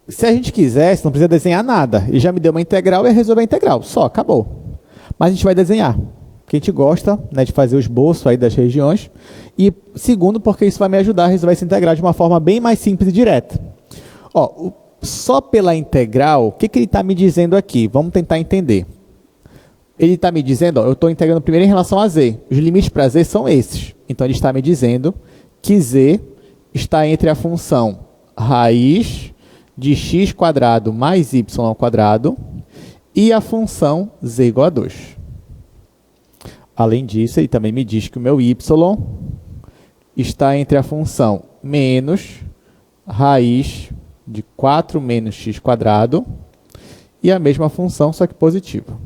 se a gente quisesse, não precisa desenhar nada. Ele já me deu uma integral e resolver a integral. Só, acabou. Mas a gente vai desenhar. Porque a gente gosta, né, de fazer o esboço aí das regiões. E segundo, porque isso vai me ajudar a resolver essa integral de uma forma bem mais simples e direta. Ó, só pela integral, o que ele está me dizendo aqui? Vamos tentar entender. Ele está me dizendo, ó, eu estou integrando primeiro em relação a z. Os limites para z são esses. Então, ele está me dizendo que z está entre a função raiz de x quadrado mais y ao quadrado e a função z igual a 2. Além disso, ele também me diz que o meu y está entre a função menos raiz de 4 menos x quadrado e a mesma função, só que positiva.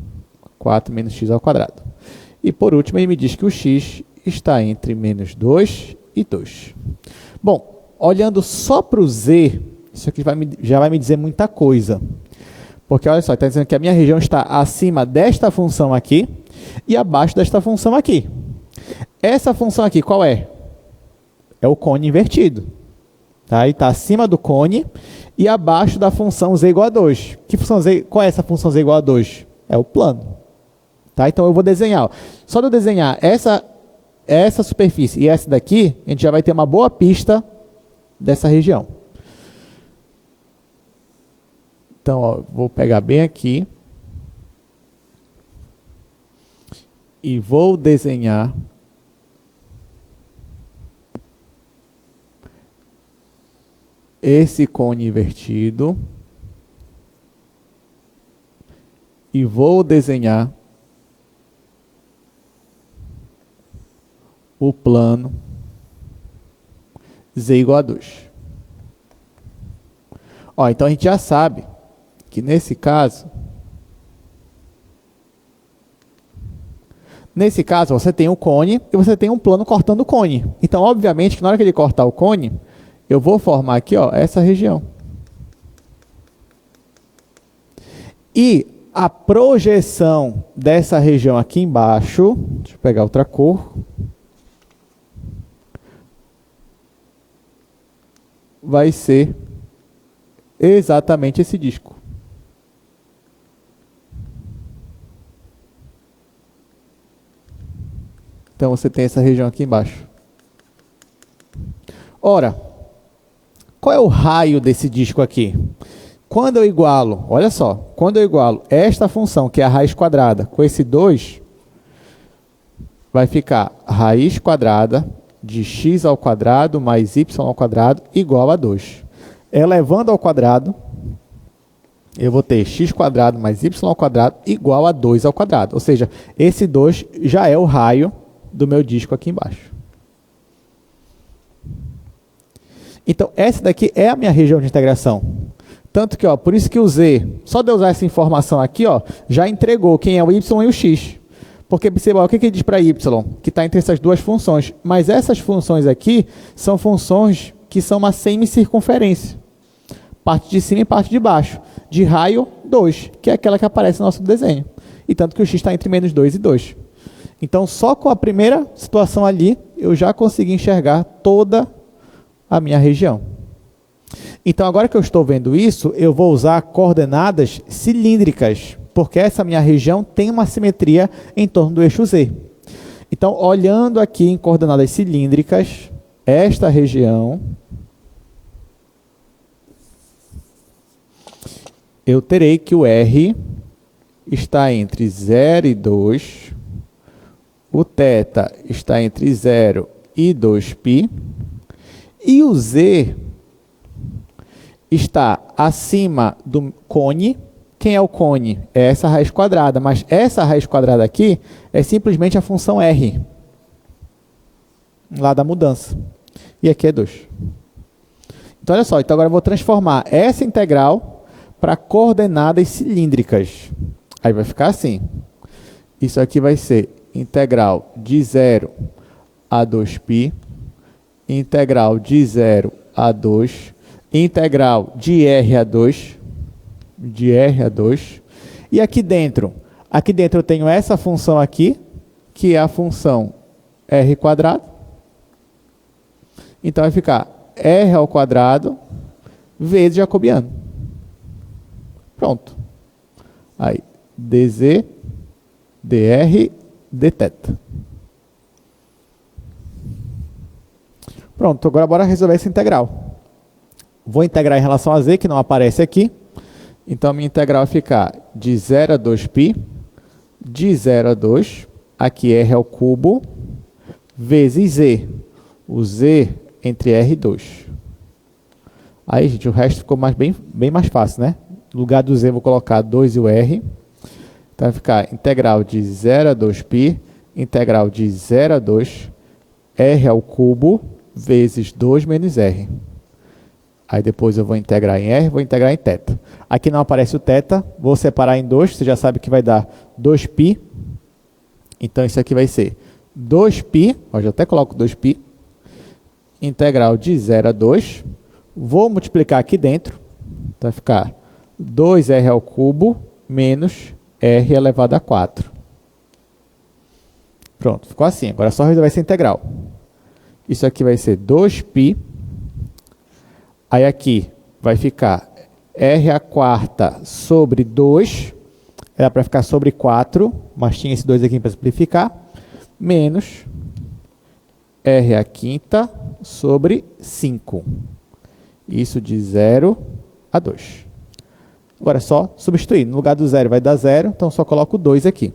4 menos x ao quadrado. E por último, ele me diz que o x está entre menos 2 e 2. Bom, olhando só para o z, isso aqui já vai me dizer muita coisa. Porque, olha só, está dizendo que a minha região está acima desta função aqui e abaixo desta função aqui. Essa função aqui, qual é? É o cone invertido. Tá? E está acima do cone e abaixo da função z igual a 2. Que função z, qual é essa função z igual a 2? É o plano. Tá? Então, eu vou desenhar. Ó. Só de eu desenhar essa superfície e essa daqui, a gente já vai ter uma boa pista dessa região. Então, ó, vou pegar bem aqui e vou desenhar esse cone invertido e vou desenhar o plano z igual a 2. Ó, então a gente já sabe que nesse caso você tem um cone e você tem um plano cortando o cone. Então, obviamente, que na hora que ele cortar o cone, eu vou formar aqui, ó, essa região. E a projeção dessa região aqui embaixo, deixa eu pegar outra cor, vai ser exatamente esse disco. Então, você tem essa região aqui embaixo. Ora, qual é o raio desse disco aqui? Quando eu igualo, olha só, quando eu igualo esta função, que é a raiz quadrada, com esse 2, vai ficar raiz quadrada de x ao quadrado mais y ao quadrado igual a 2. Elevando ao quadrado, eu vou ter x quadrado mais y ao quadrado igual a 2 ao quadrado. Ou seja, esse 2 já é o raio do meu disco aqui embaixo. Então, essa daqui é a minha região de integração. Tanto que, ó, por isso que o z, só de eu usar essa informação aqui, ó, já entregou quem é o y e o x. Porque, perceba, ó, o que ele diz para y? Que está entre essas duas funções. Mas essas funções aqui são funções que são uma semicircunferência. Parte de cima e parte de baixo. De raio 2, que é aquela que aparece no nosso desenho. E tanto que o x está entre menos 2 e 2. Então, só com a primeira situação ali, eu já consegui enxergar toda a minha região. Então, agora que eu estou vendo isso, eu vou usar coordenadas cilíndricas, porque essa minha região tem uma simetria em torno do eixo z. Então, olhando aqui em coordenadas cilíndricas, esta região, eu terei que o R está entre 0 e 2, o θ está entre 0 e 2π, e o z está acima do cone Quem é o cone? É essa raiz quadrada, mas essa raiz quadrada aqui é simplesmente a função r, lá da mudança. E aqui é 2. Então, olha só, então agora eu vou transformar essa integral para coordenadas cilíndricas. Aí vai ficar assim. Isso aqui vai ser integral de 0 a 2π, integral de 0 a 2, integral de r a 2, e aqui dentro eu tenho essa função aqui, que é a função r quadrado. Então vai ficar r ao quadrado vezes jacobiano. Pronto. Aí, dz, dr, dθ. Pronto, agora bora resolver essa integral. Vou integrar em relação a z, que não aparece aqui. Então, a minha integral vai ficar de 0 a 2π, de 0 a 2, aqui r ao cubo, vezes z. O z entre r e 2. Aí, gente, o resto ficou bem mais fácil, né? No lugar do z, vou colocar 2 e o r. Então, vai ficar integral de 0 a 2π, integral de 0 a 2, r ao cubo, vezes 2 menos r. Aí depois eu vou integrar em r, vou integrar em θ. Aqui não aparece o θ, vou separar em 2, você já sabe que vai dar 2π. Então isso aqui vai ser 2π, ó, já até coloco 2π, integral de 0 a 2. Vou multiplicar aqui dentro, então vai ficar 2r ao cubo menos r elevado a 4. Pronto, ficou assim. Agora é só resolver essa integral. Isso aqui vai ser 2π. Aí aqui vai ficar r a quarta sobre 2. Era para ficar sobre 4, mas tinha esse 2 aqui para simplificar. Menos r a quinta sobre 5. Isso de 0 a 2. Agora é só substituir. No lugar do 0 vai dar 0, então só coloco 2 aqui.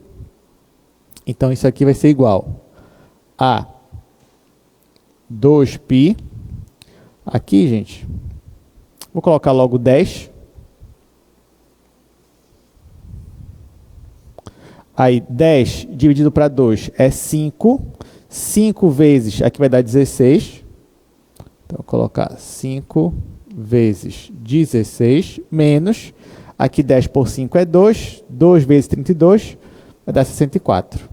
Então isso aqui vai ser igual a 2π. Aqui, gente, vou colocar logo 10. Aí 10 dividido para 2 é 5. 5 vezes, aqui vai dar 16. Então, vou colocar 5 vezes 16 menos, aqui 10 por 5 é 2. 2 vezes 32 vai dar 64.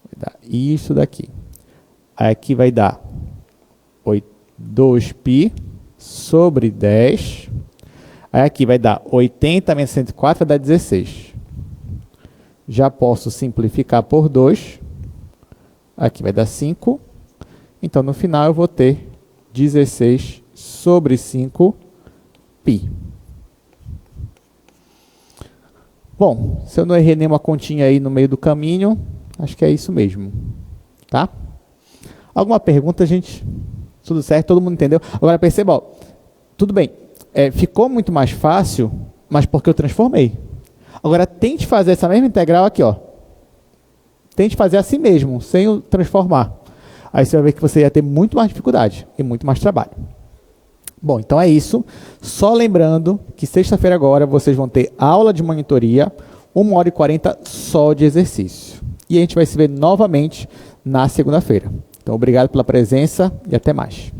Vai dar isso daqui. Aí aqui vai dar 2π sobre 10. Aí aqui vai dar 80 menos 104, vai dar 16. Já posso simplificar por 2. Aqui vai dar 5. Então, no final, eu vou ter 16 sobre 5π. Bom, se eu não errei nenhuma continha aí no meio do caminho, acho que é isso mesmo. Tá? Alguma pergunta, gente? Tudo certo? Todo mundo entendeu? Agora perceba, ó, tudo bem. Ficou muito mais fácil, mas porque eu transformei. Agora tente fazer essa mesma integral aqui, ó. Tente fazer assim mesmo, sem o transformar. Aí você vai ver que você ia ter muito mais dificuldade e muito mais trabalho. Bom, então é isso. Só lembrando que sexta-feira agora vocês vão ter aula de monitoria, 1h40 só de exercício. E a gente vai se ver novamente na segunda-feira. Então, obrigado pela presença e até mais.